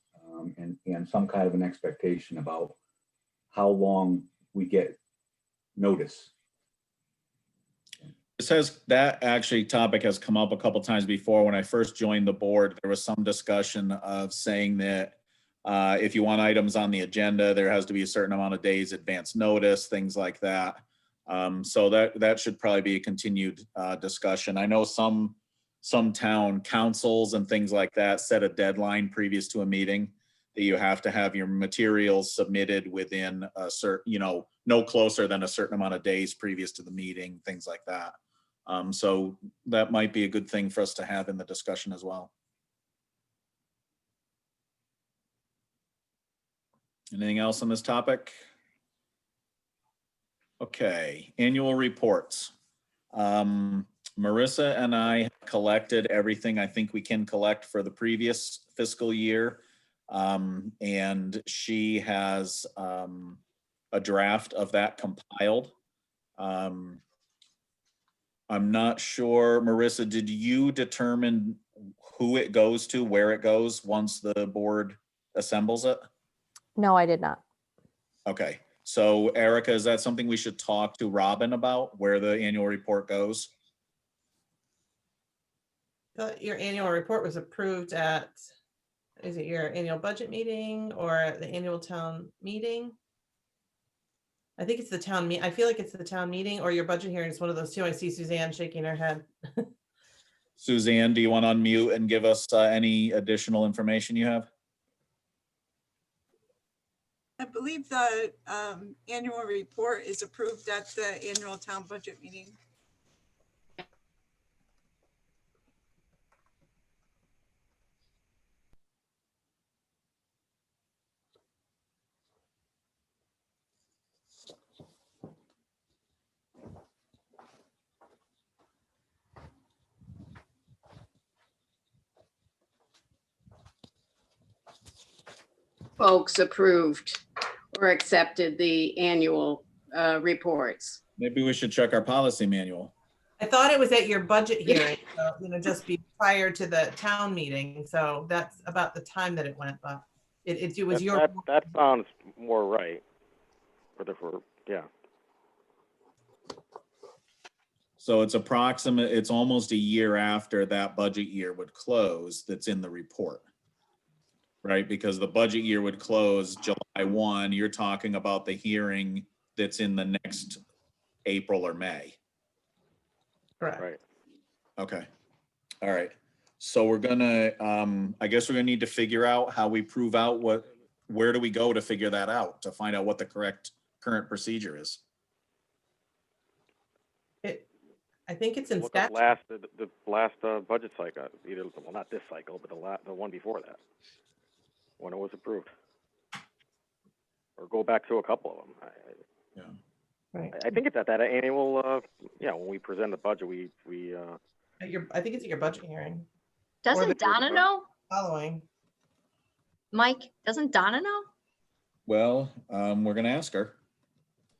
and some kind of an expectation about how long we get notice. That actually topic has come up a couple times before. When I first joined the board, there was some discussion of saying that if you want items on the agenda, there has to be a certain amount of days advance notice, things like that. So that should probably be a continued discussion. I know some town councils and things like that set a deadline previous to a meeting that you have to have your materials submitted within a certain, no closer than a certain amount of days previous to the meeting, things like that. So that might be a good thing for us to have in the discussion as well. Anything else on this topic? Okay, annual reports. Marissa and I collected everything I think we can collect for the previous fiscal year. And she has a draft of that compiled. I'm not sure, Marissa, did you determine who it goes to, where it goes once the board assembles it? No, I did not. Okay, so Erica, is that something we should talk to Robin about, where the annual report goes? Your annual report was approved at, is it your annual budget meeting or the annual town meeting? I think it's the town I feel like it's the town meeting or your budget hearing is one of those two. I see Suzanne shaking her head. Suzanne, do you want to unmute and give us any additional information you have? I believe the annual report is approved at the annual town budget meeting. Folks approved or accepted the annual reports. Maybe we should check our policy manual. I thought it was at your budget hearing, so, just be prior to the town meeting. So that's about the time that it went, but it was your. That sounds more right. Yeah. So it's almost a year after that budget year would close that's in the report. Right, because the budget year would close July 1. You're talking about the hearing that's in the next April or May. Correct. Right. Okay. All right. So we're gonna, I guess we're gonna need to figure out how we prove out where do we go to figure that out, to find out what the current procedure is. I think it's in Look at statute. the last budget cycle, well, not this cycle, but the one before that, when it was approved. Or go back to a couple of them. Yeah. Right. I think it's at that annual, when we present the budget, I think it's at your budget hearing. Doesn't Donna know? Following. Mike, doesn't Donna know? Well, we're gonna ask her.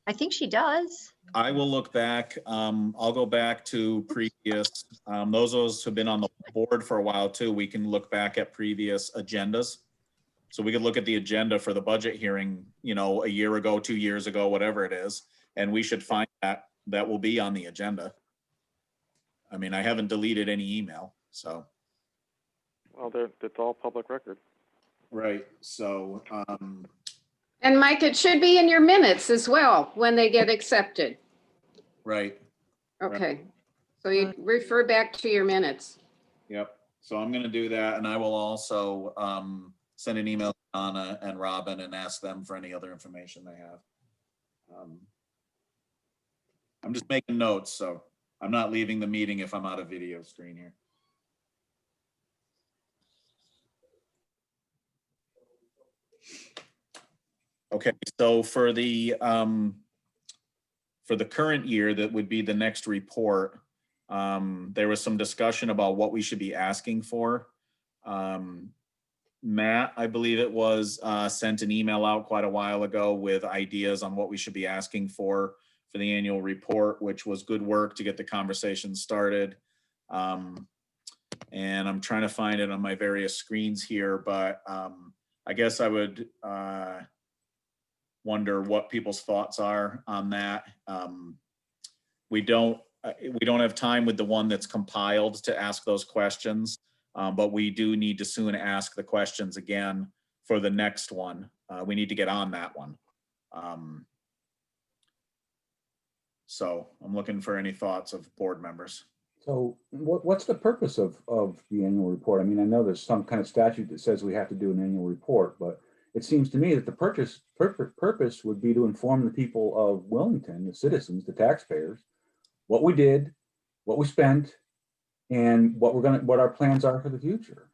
I think she does. I will look back. I'll go back to previous, those of us who've been on the board for a while too, we can look back at previous agendas. So we could look at the agenda for the budget hearing, a year ago, 2 years ago, whatever it is, and we should find that will be on the agenda. I mean, I haven't deleted any email, so. well, it's all public record. Right, so, And Mike, it should be in your minutes as well when they get accepted. right, Okay, so you refer back to your minutes. yep. So I'm gonna do that, and I will also send an email to Donna and Robin and ask them for any other information they have. I'm just making notes, so I'm not leaving the meeting if I'm out of video screen here. Okay, so for the current year, that would be the next report. There was some discussion about what we should be asking for. Matt, I believe it was, sent an email out quite a while ago with ideas on what we should be asking for the annual report, which was good work to get the conversation started. And I'm trying to find it on my various screens here, but I guess I would wonder what people's thoughts are on that. We don't, we don't have time with the one that's compiled to ask those questions, but we do need to soon ask the questions again for the next one. We need to get on that one. So I'm looking for any thoughts of board members. So what's the purpose of the annual report? I mean, I know there's some kind of statute that says we have to do an annual report, but it seems to me that the purpose would be to inform the people of Wellington, the citizens, the taxpayers, what we did, what we spent, and what our plans are for the future.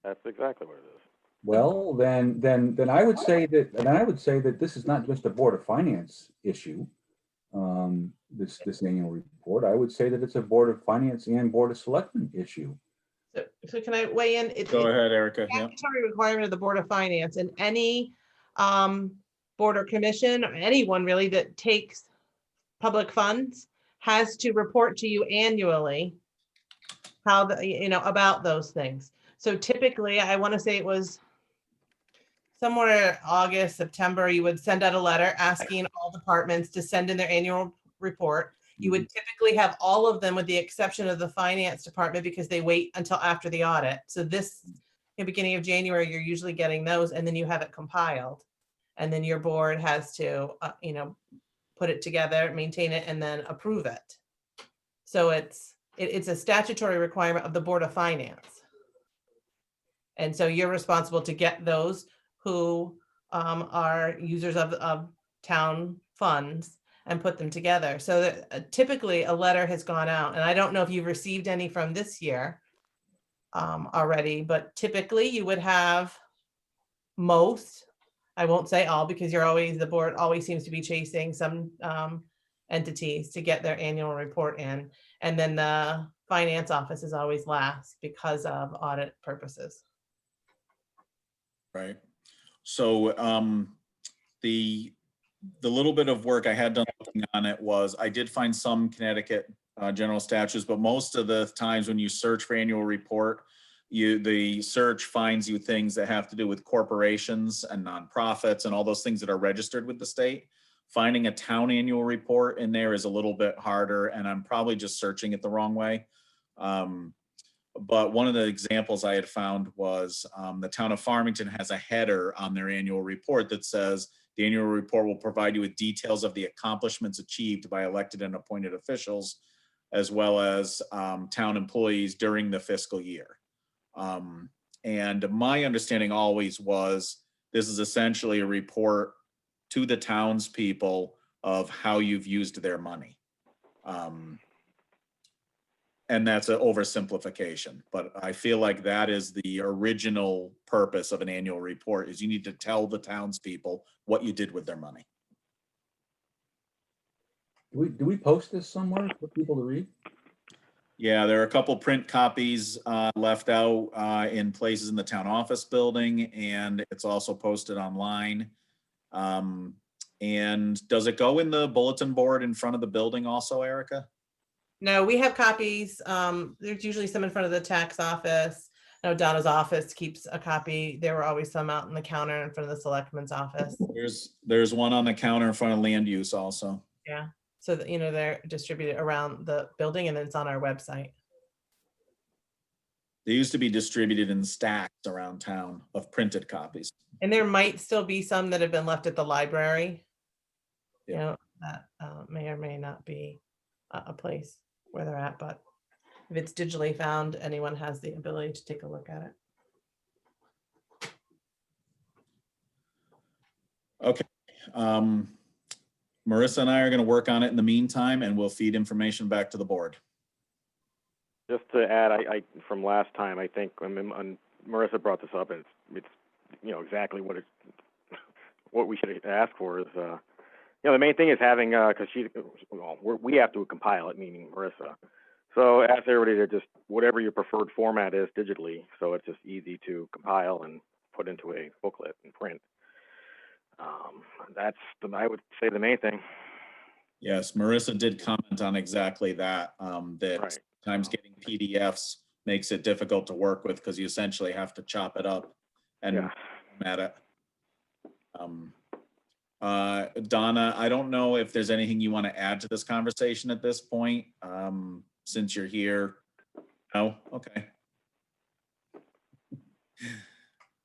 That's exactly what it is. Well, then I would say that this is not just a Board of Finance issue. This annual report, I would say that it's a Board of Finance and Board of Selectmen issue. So can I weigh in? Go ahead, Erica. It's a Yeah. statutory requirement of the Board of Finance, and any board or commission or anyone really that takes public funds has to report to you annually how about those things. So typically, I want to say it was somewhere August, September, you would send out a letter asking all departments to send in their annual report. You would typically have all of them with the exception of the finance department because they wait until after the audit. So this, in the beginning of January, you're usually getting those and then you have it compiled. And then your board has to, put it together, maintain it, and then approve it. So it's a statutory requirement of the Board of Finance. And so you're responsible to get those who are users of town funds and put them together. So that, typically a letter has gone out, and I don't know if you've received any from this year already, but typically you would have most, I won't say all, because the board always seems to be chasing some entities to get their annual report in. And then the finance office is always last because of audit purposes. Right. So the little bit of work I had done looking on it was I did find some Connecticut general statutes, but most of the times when you search for annual report, the search finds you things that have to do with corporations and nonprofits and all those things that are registered with the state. Finding a town annual report in there is a little bit harder, and I'm probably just searching it the wrong way. But one of the examples I had found was the town of Farmington has a header on their annual report that says the annual report will provide you with details of the accomplishments achieved by elected and appointed officials, as well as town employees during the fiscal year. And my understanding always was this is essentially a report to the townspeople of how you've used their money. And that's an oversimplification, but I feel like that is the original purpose of an annual report, is you need to tell the townspeople what you did with their money. Do we post this somewhere for people to read? Yeah, there are a couple print copies left out in places in the town office building, and it's also posted online. And does it go in the bulletin board in front of the building also, Erica? No, we have copies. There's usually some in front of the tax office. I know Donna's office keeps a copy. There were always some out in the counter in front of the selectman's office. There's one on the counter in front of land use also. Yeah, so that, they're distributed around the building and then it's on our website. They used to be distributed in stacks around town of printed copies. And there might still be some that have been left at the library. Yeah. That may or may not be a place where they're at, but if it's digitally found, anyone has the ability to take a look at it. Okay. Marissa and I are going to work on it in the meantime, and we'll feed information back to the board. Just to add, I from last time, I think when Marissa brought this up, and it's exactly what we should ask for is the main thing is having because we have to compile it, meaning Marissa. So ask everybody to just whatever your preferred format is digitally, so it's just easy to compile and put into a booklet and print. That's I would say the main thing. Yes, Marissa did comment on exactly that. That Right. sometimes getting PDFs makes it difficult to work with because you essentially have to chop it up and format it. Donna, I don't know if there's anything you want to add to this conversation at this point, since you're here. No? Okay.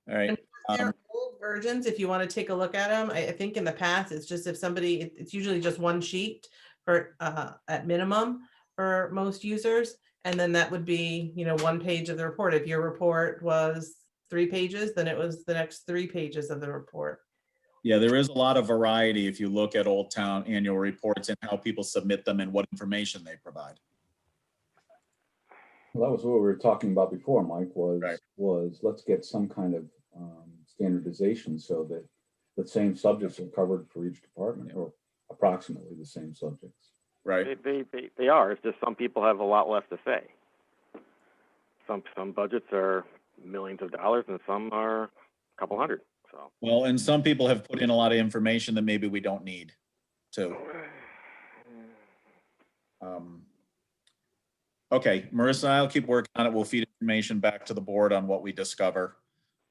All right. They're old versions, if you want to take a look at them. I think in the past, it's just if somebody, it's usually just one sheet for, at minimum for most users. And then that would be, you know, one page of the report. If your report was 3 pages, then it was the next 3 pages of the report. Yeah, there is a lot of variety if you look at Old Town annual reports and how people submit them and what information they provide. Well, that was what we were talking about before, Mike, Right. was let's get some kind of standardization so that the same subjects are covered for each department, or approximately the same subjects. Right. They are. It's just some people have a lot less to say. Some budgets are millions of dollars and some are a couple hundred. So. Well, and some people have put in a lot of information that maybe we don't need to. Okay, Marissa, I'll keep working on it. We'll feed information back to the board on what we discover,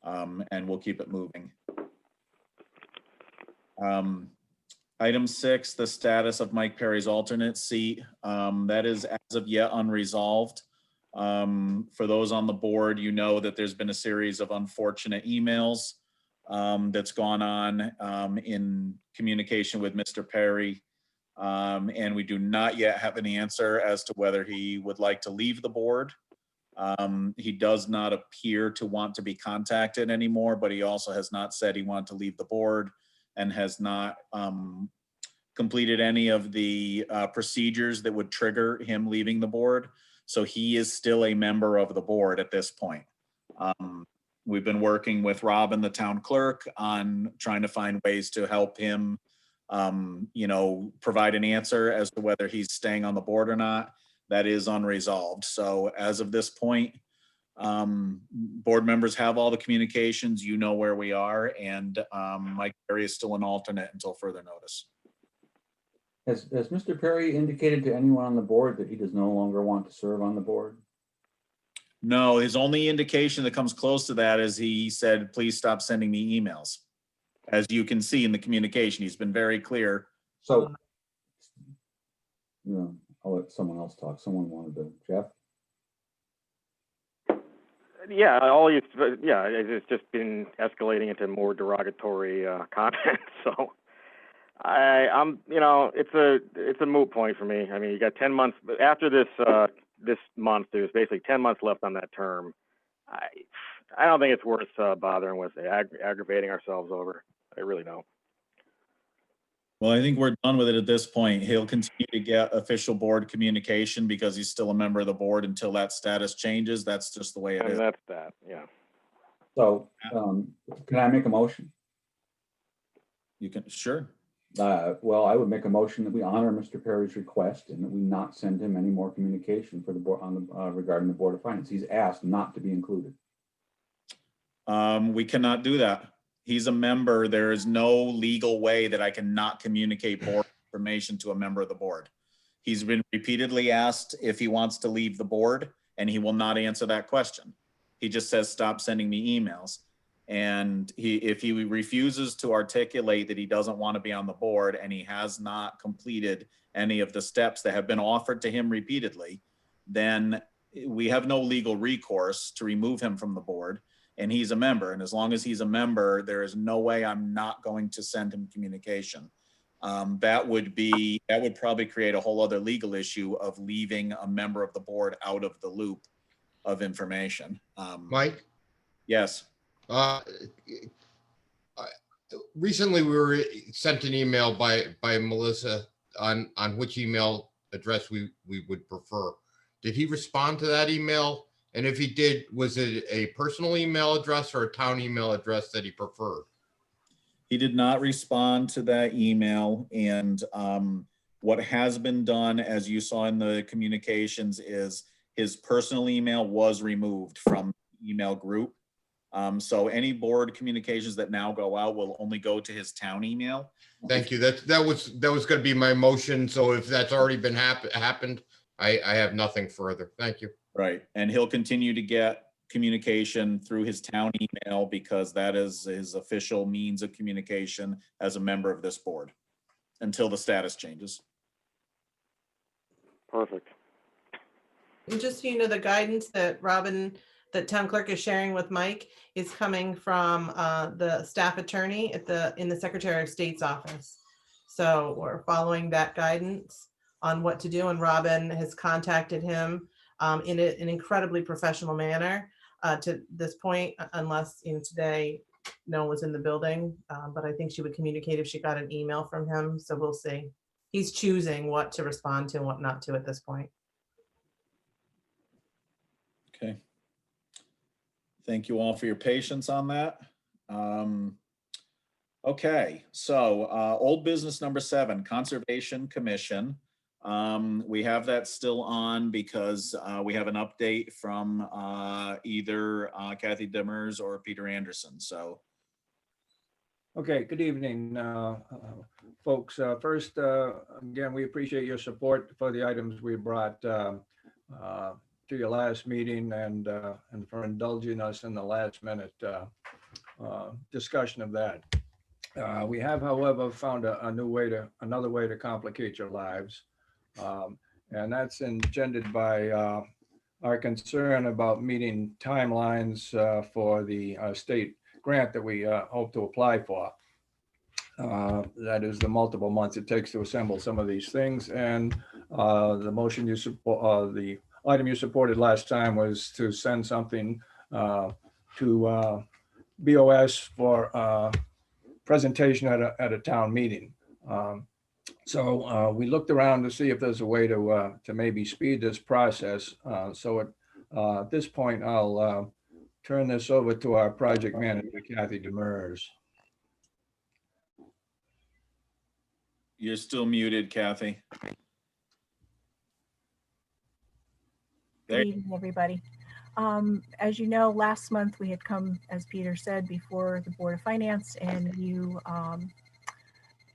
and we'll keep it moving. Item 6, the status of Mike Perry's alternate seat. That is as of yet unresolved. For those on the board, you know that there's been a series of unfortunate emails that's gone on in communication with Mr. Perry. And we do not yet have an answer as to whether he would like to leave the board. He does not appear to want to be contacted anymore, but he also has not said he wanted to leave the board and has not completed any of the procedures that would trigger him leaving the board. So he is still a member of the board at this point. We've been working with Robin, the town clerk, on trying to find ways to help him, you know, provide an answer as to whether he's staying on the board or not. That is unresolved. So as of this point, board members have all the communications, you know where we are, and Mike Perry is still an alternate until further notice. Has Mr. Perry indicated to anyone on the board that he does no longer want to serve on the board? No, his only indication that comes close to that is he said, please stop sending me emails. As you can see in the communication, he's been very clear. So, yeah, I'll let someone else talk. Someone wanted to, Jeff? Yeah, it's just been escalating into more derogatory comments. So I'm, you know, it's a moot point for me. I mean, you got 10 months after this month. There's basically 10 months left on that term. I don't think it's worth bothering with, aggravating ourselves over. I really don't. Well, I think we're done with it at this point. He'll continue to get official board communication because he's still a member of the board until that status changes. That's just the way it is. That's that, yeah. So, can I make a motion? You can, sure. Well, I would make a motion that we honor Mr. Perry's request and that we not send him any more communication for the board regarding the Board of Finance. He's asked not to be included. We cannot do that. He's a member. There is no legal way that I cannot communicate board information to a member of the board. He's been repeatedly asked if he wants to leave the board, and he will not answer that question. He just says, stop sending me emails. And if he refuses to articulate that he doesn't want to be on the board and he has not completed any of the steps that have been offered to him repeatedly, then we have no legal recourse to remove him from the board. And he's a member. And as long as he's a member, there is no way I'm not going to send him communication. That would probably create a whole other legal issue of leaving a member of the board out of the loop of information. Mike? Yes. Recently, we were sent an email by Melissa on which email address we would prefer. Did he respond to that email? And if he did, was it a personal email address or a town email address that he preferred? He did not respond to that email. And what has been done, as you saw in the communications, is his personal email was removed from the email group. So any board communications that now go out will only go to his town email. Thank you. That was going to be my motion. So if that's already been happened, I have nothing further. Thank you. Right. And he'll continue to get communication through his town email because that is his official means of communication as a member of this board until the status changes. Perfect. And just so you know, the guidance that Robin, that town clerk is sharing with Mike is coming from the staff attorney in the Secretary of State's office. So we're following that guidance on what to do, and Robin has contacted him in an incredibly professional manner to this point, unless today no one was in the building, but I think she would communicate if she got an email from him, so we'll see. He's choosing what to respond to and what not to at this point. Okay. Thank you all for your patience on that. Okay, so old business number 7, Conservation Commission. We have that still on because we have an update from either Kathy Demers or Peter Anderson. So, okay, good evening, folks. First, again, we appreciate your support for the items we brought to your last meeting and for indulging us in the last minute discussion of that. We have, however, found another way to complicate your lives. And that's engendered by our concern about meeting timelines for the state grant that we hope to apply for. That is the multiple months it takes to assemble some of these things. And the motion you support, the item you supported last time was to send something to BOS for presentation at a town meeting. So we looked around to see if there's a way to maybe speed this process. So at this point, I'll turn this over to our project manager, Kathy Demers. you're still muted, Kathy. There. Good evening, everybody. As you know, last month we had come, as Peter said, before the Board of Finance, and you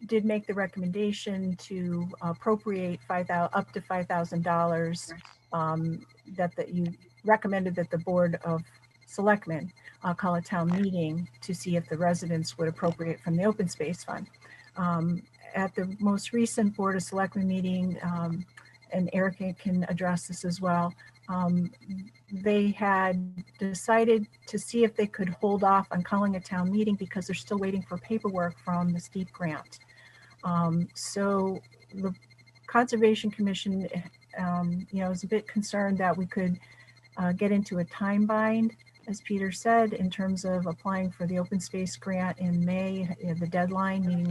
did make the recommendation to appropriate up to $5,000 that you recommended that the Board of Selectmen call a town meeting to see if the residents would appropriate from the open space fund. At the most recent Board of Selectmen meeting, and Erica can address this as well, they had decided to see if they could hold off on calling a town meeting because they're still waiting for paperwork from the steep grant. So the Conservation Commission, is a bit concerned that we could get into a time bind, as Peter said, in terms of applying for the open space grant in May, meeting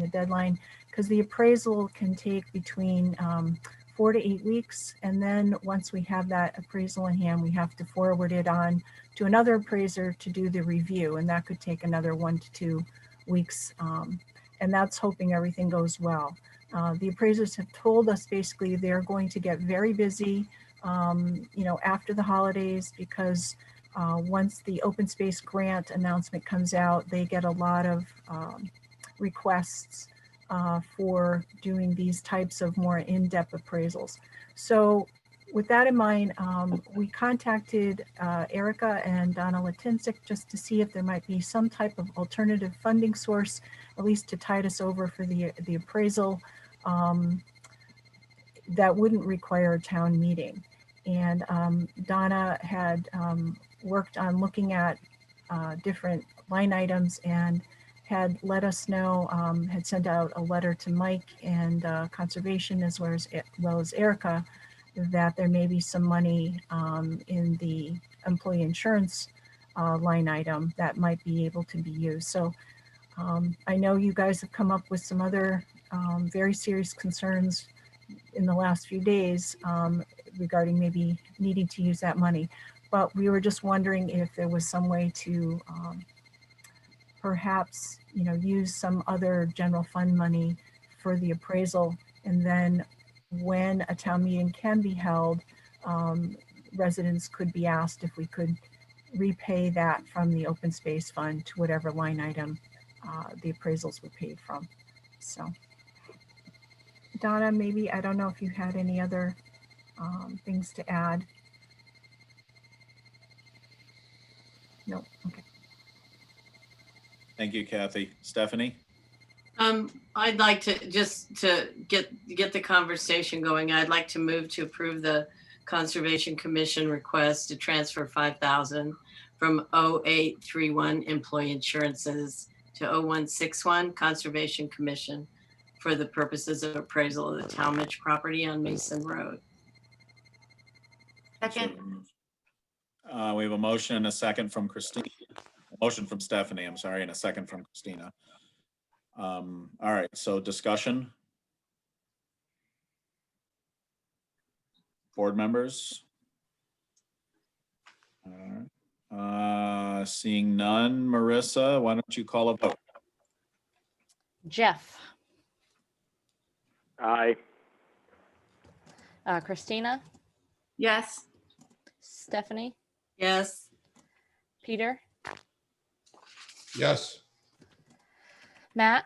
the deadline, because the appraisal can take between 4 to 8 weeks. And then once we have that appraisal in hand, we have to forward it on to another appraiser to do the review. And that could take another 1 to 2 weeks. And that's hoping everything goes well. The appraisers have told us basically they're going to get very busy, after the holidays, because once the open space grant announcement comes out, they get a lot of requests for doing these types of more in-depth appraisals. So with that in mind, we contacted Erica and Donna Latinsik just to see if there might be some type of alternative funding source, at least to tide us over for the appraisal that wouldn't require a town meeting. And Donna had worked on looking at different line items and had let us know, had sent out a letter to Mike and Conservation as well as Erica, that there may be some money in the employee insurance line item that might be able to be used. So I know you guys have come up with some other very serious concerns in the last few days regarding maybe needing to use that money. But we were just wondering if there was some way to perhaps, use some other general fund money for the appraisal. And then when a town meeting can be held, residents could be asked if we could repay that from the open space fund to whatever line item the appraisals were paid from. So Donna, maybe, I don't know if you had any other things to add. No, okay. Thank you, Kathy. Stephanie? I'd like to just to get the conversation going. I'd like to move to approve the Conservation Commission request to transfer 5,000 from 0831 employee insurances to 0161 Conservation Commission for the purposes of appraisal of the Talmadge property on Mason Road. Second. We have a motion and a second from Christine. A motion from Stephanie, I'm sorry, and a second from Christina. All right, so discussion. Board members? All right. Seeing none, Marissa, why don't you call a vote? Jeff, Aye. Christina, Yes. Stephanie, Yes. Peter, Yes. Matt,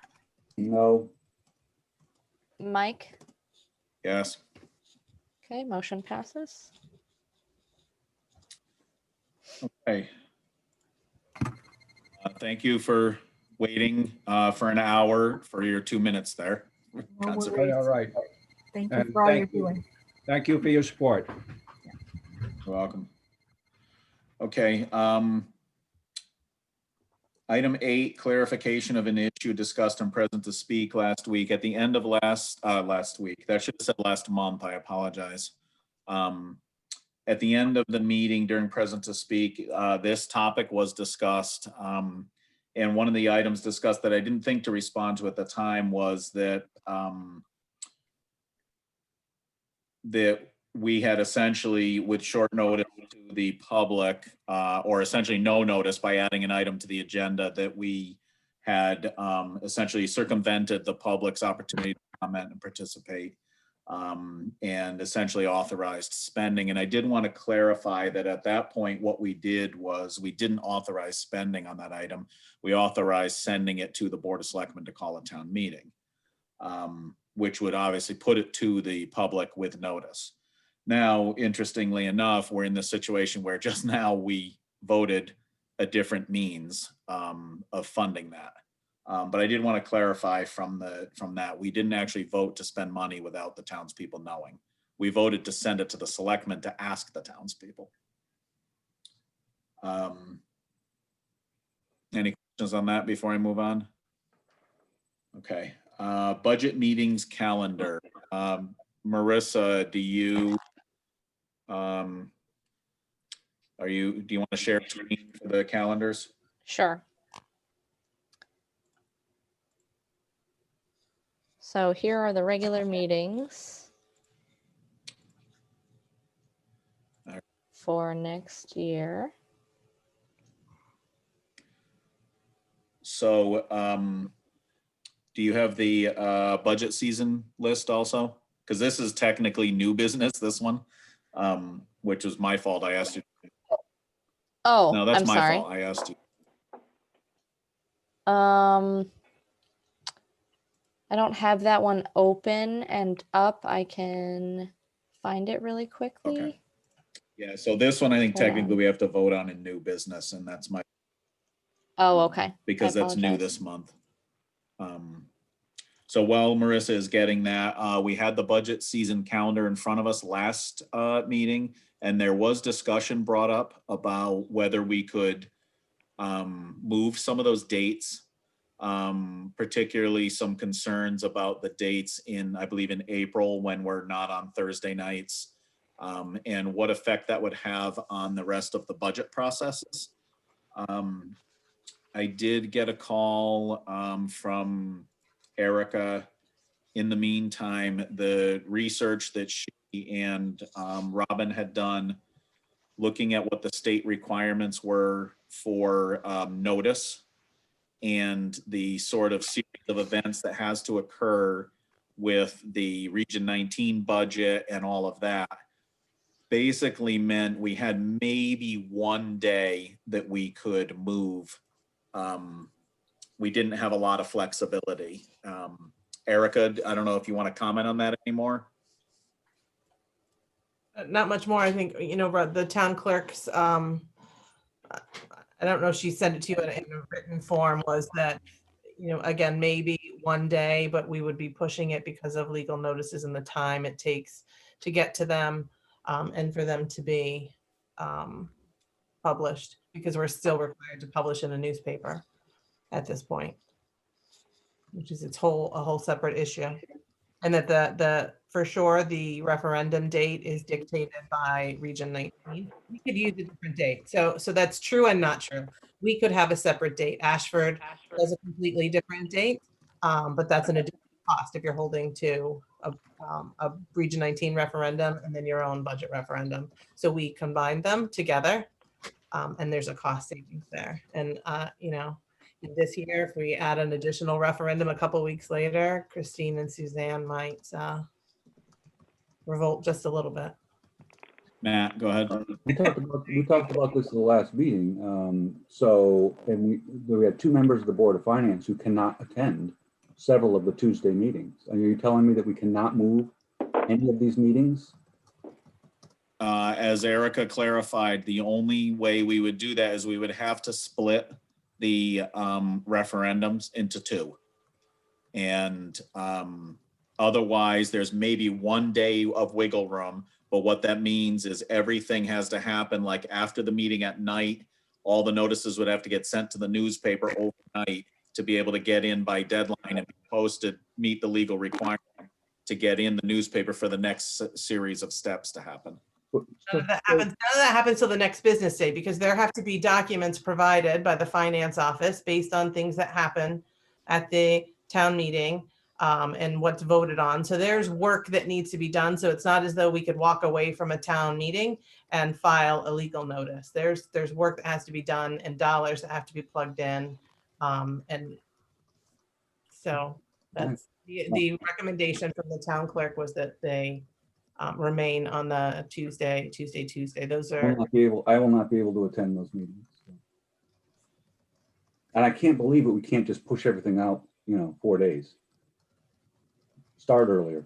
No. Mike. Yes. Okay, motion passes. Okay. Thank you for waiting for an hour for your 2 minutes there. No Conservation. All right. Thank you And for all you're thank you. doing. Thank you for your support. You're welcome. Okay, item 8, clarification of an issue discussed and present to speak last week. At the end of last week, that should have said last month, I apologize. At the end of the meeting during present to speak, this topic was discussed. And one of the items discussed that I didn't think to respond to at the time was that that we had essentially, with short notice to the public, or essentially no notice by adding an item to the agenda, that we had essentially circumvented the public's opportunity to comment and participate, and essentially authorized spending. And I did want to clarify that at that point, what we did was we didn't authorize spending on that item. We authorized sending it to the Board of Selectmen to call a town meeting, which would obviously put it to the public with notice. Now, interestingly enough, we're in this situation where just now we voted a different means of funding that. But I did want to clarify from that, we didn't actually vote to spend money without the townspeople knowing. We voted to send it to the selectmen to ask the townspeople. Any questions on that before I move on? Okay, budget meetings calendar. Marissa, do you want to share a screen for the calendars? Sure. So here are the regular meetings for next year. So do you have the budget season list also? Because this is technically new business, this one, which was my fault. I asked you. Oh, No, that's I'm my sorry. fault. I asked you. I don't have that one open and up. I can find it really quickly. Okay. Yeah, so this one, I think Hold technically on. we have to vote on in new business, and that's my, Oh, okay. because that's new apologize. this month. So while Marissa is getting that, we had the budget season calendar in front of us last meeting, and there was discussion brought up about whether we could move some of those dates, particularly some concerns about the dates in, I believe, in April when we're not on Thursday nights, and what effect that would have on the rest of the budget processes. I did get a call from Erica. In the meantime, the research that she and Robin had done, looking at what the state requirements were for notice and the sort of series of events that has to occur with the Region 19 budget and all of that, basically meant we had maybe one day that we could move. We didn't have a lot of flexibility. Erica, I don't know if you want to comment on that anymore. Not much more. I think, the town clerks, I don't know if she sent it to you in a written form, was that, you know, again, maybe one day, but we would be pushing it because of legal notices and the time it takes to get to them, and for them to be published, because we're still required to publish in a newspaper at this point, which is a whole separate issue. And that the for sure, the referendum date is dictated by Region 19. We could use a different date. So that's true and not true. We could have a separate date. Ashford has a completely different date, but that's an additional cost if you're holding to a Region 19 referendum and then your own budget referendum. So we combine them together, and there's a cost savings there. And you know, this year, if we add an additional referendum a couple weeks later, Christine and Suzanne might revolt just a little bit. Matt, go ahead. We talked about this in the last meeting. And we had 2 members of the Board of Finance who cannot attend several of the Tuesday meetings. Are you telling me that we cannot move any of these meetings? As Erica clarified, the only way we would do that is we would have to split the referendums into 2. And otherwise, there's maybe one day of wiggle room, but what that means is everything has to happen like after the meeting at night. All the notices would have to get sent to the newspaper overnight to be able to get in by deadline and be posted, meet the legal requirement to get in the newspaper for the next series of steps to happen. None of that happens till the next business day, because there have to be documents provided by the finance office based on things that happen at the town meeting, and what's voted on. So there's work that needs to be done. So it's not as though we could walk away from a town meeting and file a legal notice. There's work that has to be done and dollars that have to be plugged in. And so that's the recommendation from the town clerk, was that they remain on the Tuesday. Those I are, will not be able to attend those meetings. And I can't believe it. We can't just push everything out, 4 days. Start earlier.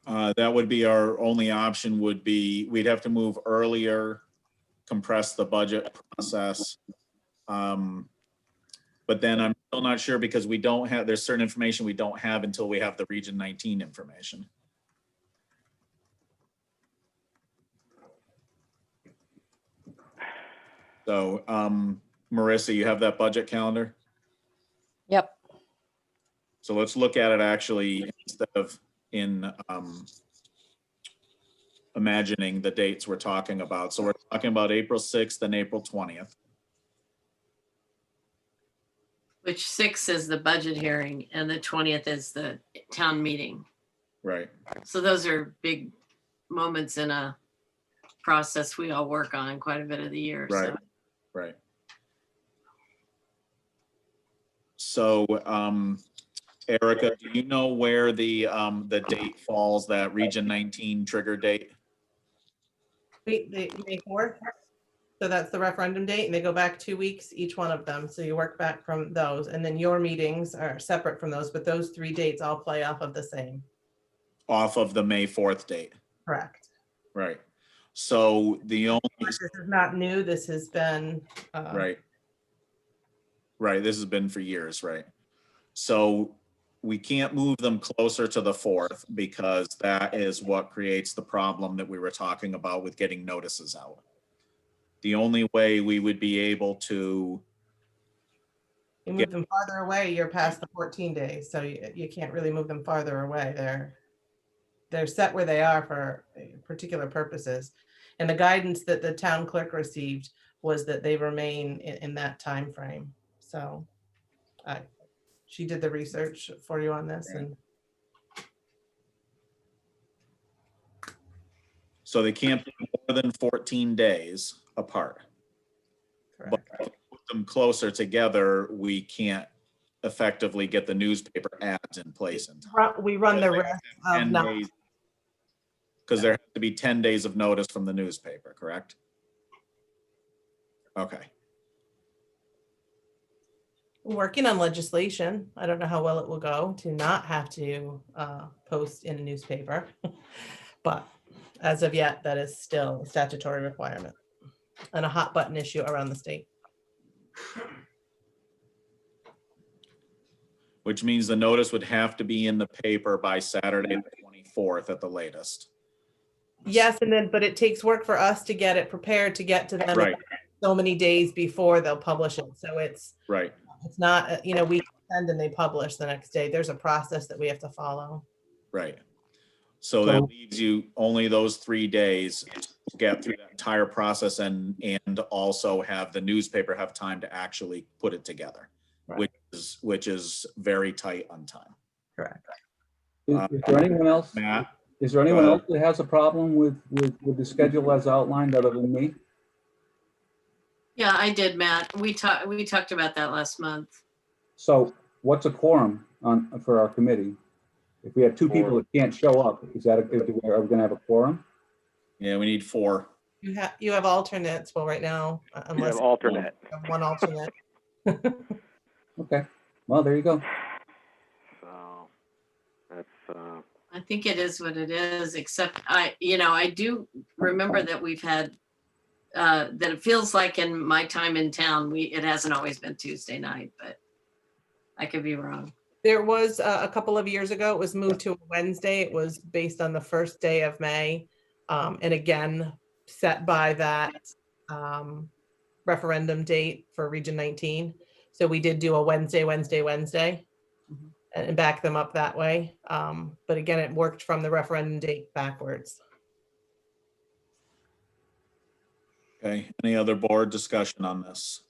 That would be our only option, would be, we'd have to move earlier, compress the budget process. But then I'm still not sure, because we don't have, there's certain information we don't have until we have the Region 19 information. So, Marissa, you have that budget calendar? Yep. So let's look at it actually instead of in imagining the dates we're talking about. So we're talking about April 6th and April 20th. Which 6 is the budget hearing and the 20th is the town meeting. Right. So those are big moments in a process we all work on quite a bit of the year. Right. So. Right. So, Erica, do you know where the date falls, that Region 19 trigger date? the May 4th. So that's the referendum date, and they go back 2 weeks, each one of them. So you work back from those, and then your meetings are separate from those, but those 3 dates all play off of the same. Off of the May 4th date. Correct. Right. So the only, This is not new. This has been. right. Right, this has been for years, right? So we can't move them closer to the 4th, because that is what creates the problem that we were talking about with getting notices out. The only way we would be able to. You move them farther away, you're past the 14 days, so you can't really move them farther away. They're set where they are for particular purposes. And the guidance that the town clerk received was that they remain in that time frame. So she did the research for you on this, and So they can't be more than 14 days apart. But if we put them closer together, we can't effectively get the newspaper ads in place in time. we run the risk of not. Because there has to be 10 days of notice from the newspaper, correct? Okay. Working on legislation. I don't know how well it will go to not have to post in a newspaper, but as of yet, that is still a statutory requirement. and a hot button issue around the state. Which means the notice would have to be in the paper by Saturday, the 24th at the latest. Yes, and then, but it takes work for us to get it prepared to get to them Right, so many days before they'll publish it. So it's right. not, we send and they publish the next day. There's a process that we have to follow. Right. So that leaves you only those 3 days to get through that entire process and also have the newspaper have time to actually put it together, Right. which is very tight on time. Correct. Is there anyone else? Matt? Is there anyone Go else that has a problem with the schedule as outlined other than me? Yeah, I did, Matt. We talked about that last month. So what's a quorum for our committee? If we have 2 people that can't show up, are we gonna have a quorum? Yeah, we need 4. You have alternates. Well, right now, You unless have alternate. you have one alternate. Okay, well, there you go. So that's, I think it is what it is, except I do remember that we've had, that it feels like in my time in town, it hasn't always been Tuesday night, but I could be wrong. There was a couple of years ago, it was moved to a Wednesday. It was based on the first day of May. And again, set by that referendum date for Region 19. So we did do a Wednesday, and back them up that way. But again, it worked from the referendum date backwards. Okay, any other board discussion on this?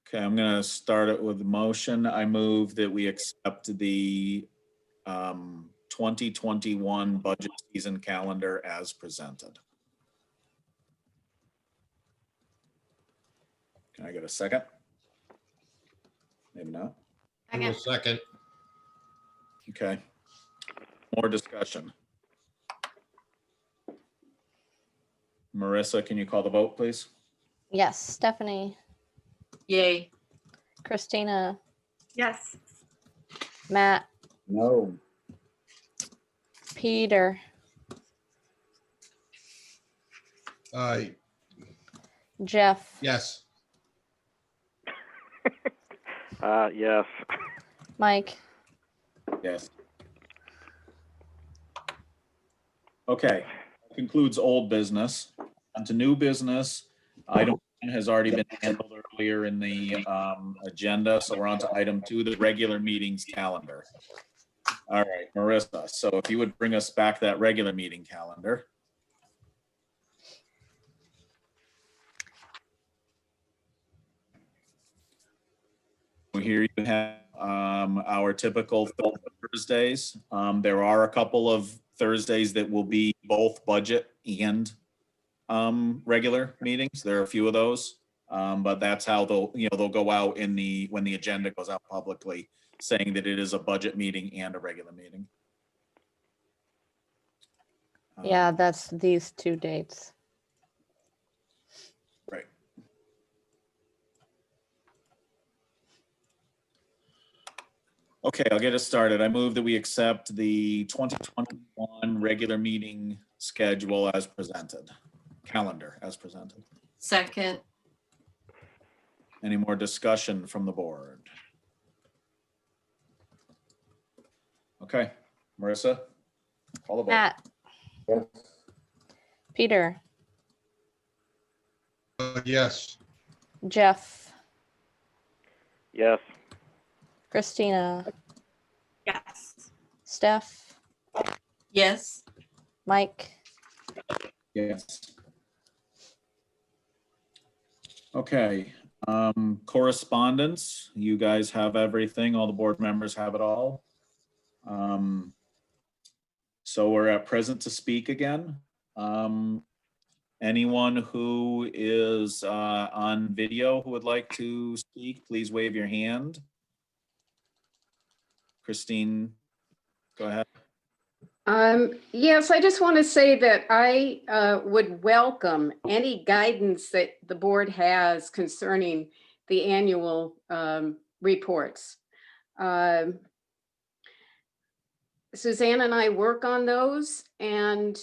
Okay, I'm gonna start it with a motion. I move that we accept the 2021 budget season calendar as presented. Can I get a second? Maybe not. I will second. Okay. More discussion. Marissa, can you call the vote, please? Yes, Stephanie, Yay. Christina, Yes. Matt, No. Peter, Jeff, Yes. yes. Mike. Yes. Okay, concludes old business. On to new business. Item 1 has already been handled earlier in the agenda, so we're on to item 2, the regular meetings calendar. All right, Marissa, so if you would bring us back that regular meeting calendar. Here you have our typical Thursdays. There are a couple of Thursdays that will be both budget and regular meetings. There are a few of those, but that's how they'll go out when the agenda goes out publicly, saying that it is a budget meeting and a regular meeting. Yeah, that's these 2 dates. Right. Okay, I'll get us started. I move that we accept the 2021 regular meeting schedule as presented, calendar as presented. Second. Any more discussion from the board? Okay, Marissa, call the vote. Matt, Yes. Peter, Yes. Jeff, Yes. Christina, Yes. Steph, Yes. Mike. Yes. Okay, correspondence, you guys have everything, all the board members have it all. So we're at present to speak again. Anyone who is on video who would like to speak, please wave your hand. Christine, go ahead. Yes, I just want to say that I would welcome any guidance that the board has concerning the annual reports. Suzanne and I work on those, and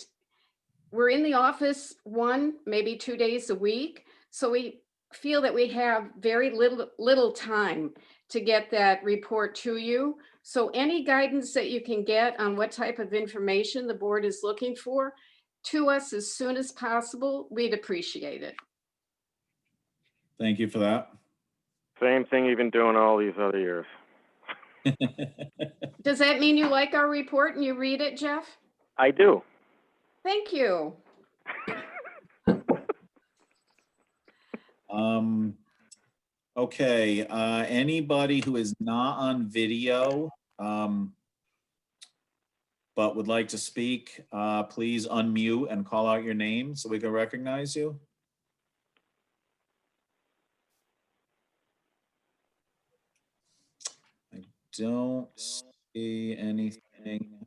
we're in the office one, maybe 2 days a week. So we feel that we have very little time to get that report to you. So any guidance that you can get on what type of information the board is looking for to us as soon as possible, we'd appreciate it. Thank you for that. Same thing you've been doing all these other years. Does that mean you like our report and you read it, Jeff? I do. Thank you. Okay, anybody who is not on video, but would like to speak, please unmute and call out your name so we can recognize you. I don't see anything.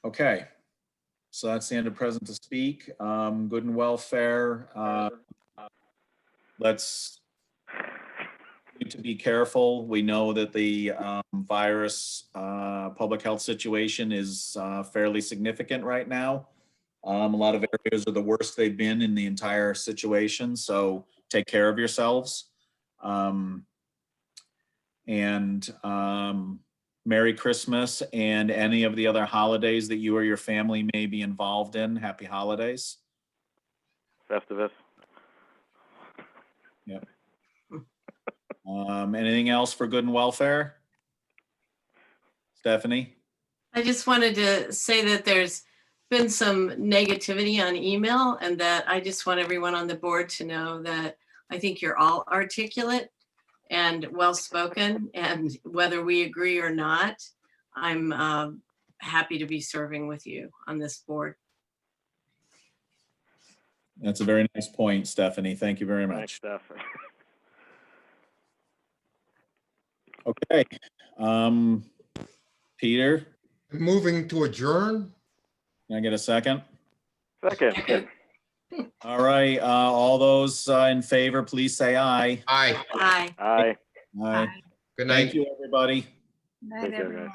Okay. So that's the end of present to speak. Good and welfare. Let's need to be careful. We know that the virus public health situation is fairly significant right now. A lot of areas are the worst they've been in the entire situation. So take care of yourselves. Merry Christmas and any of the other holidays that you or your family may be involved in. Happy holidays. Festivus. Yep. Anything else for good and welfare? Stephanie? I just wanted to say that there's been some negativity on email, and that I just want everyone on the board to know that I think you're all articulate and well-spoken, and whether we agree or not, I'm happy to be serving with you on this board. That's a very nice point, Stephanie. Thank you very Thanks, much. Steph. Okay. Peter, Moving to adjourn? can I get a second? Second. All right, all those in favor, please say aye. Aye. Aye. Aye. Aye. Good Thank night. you, everybody. Night, Take care, guys. everyone.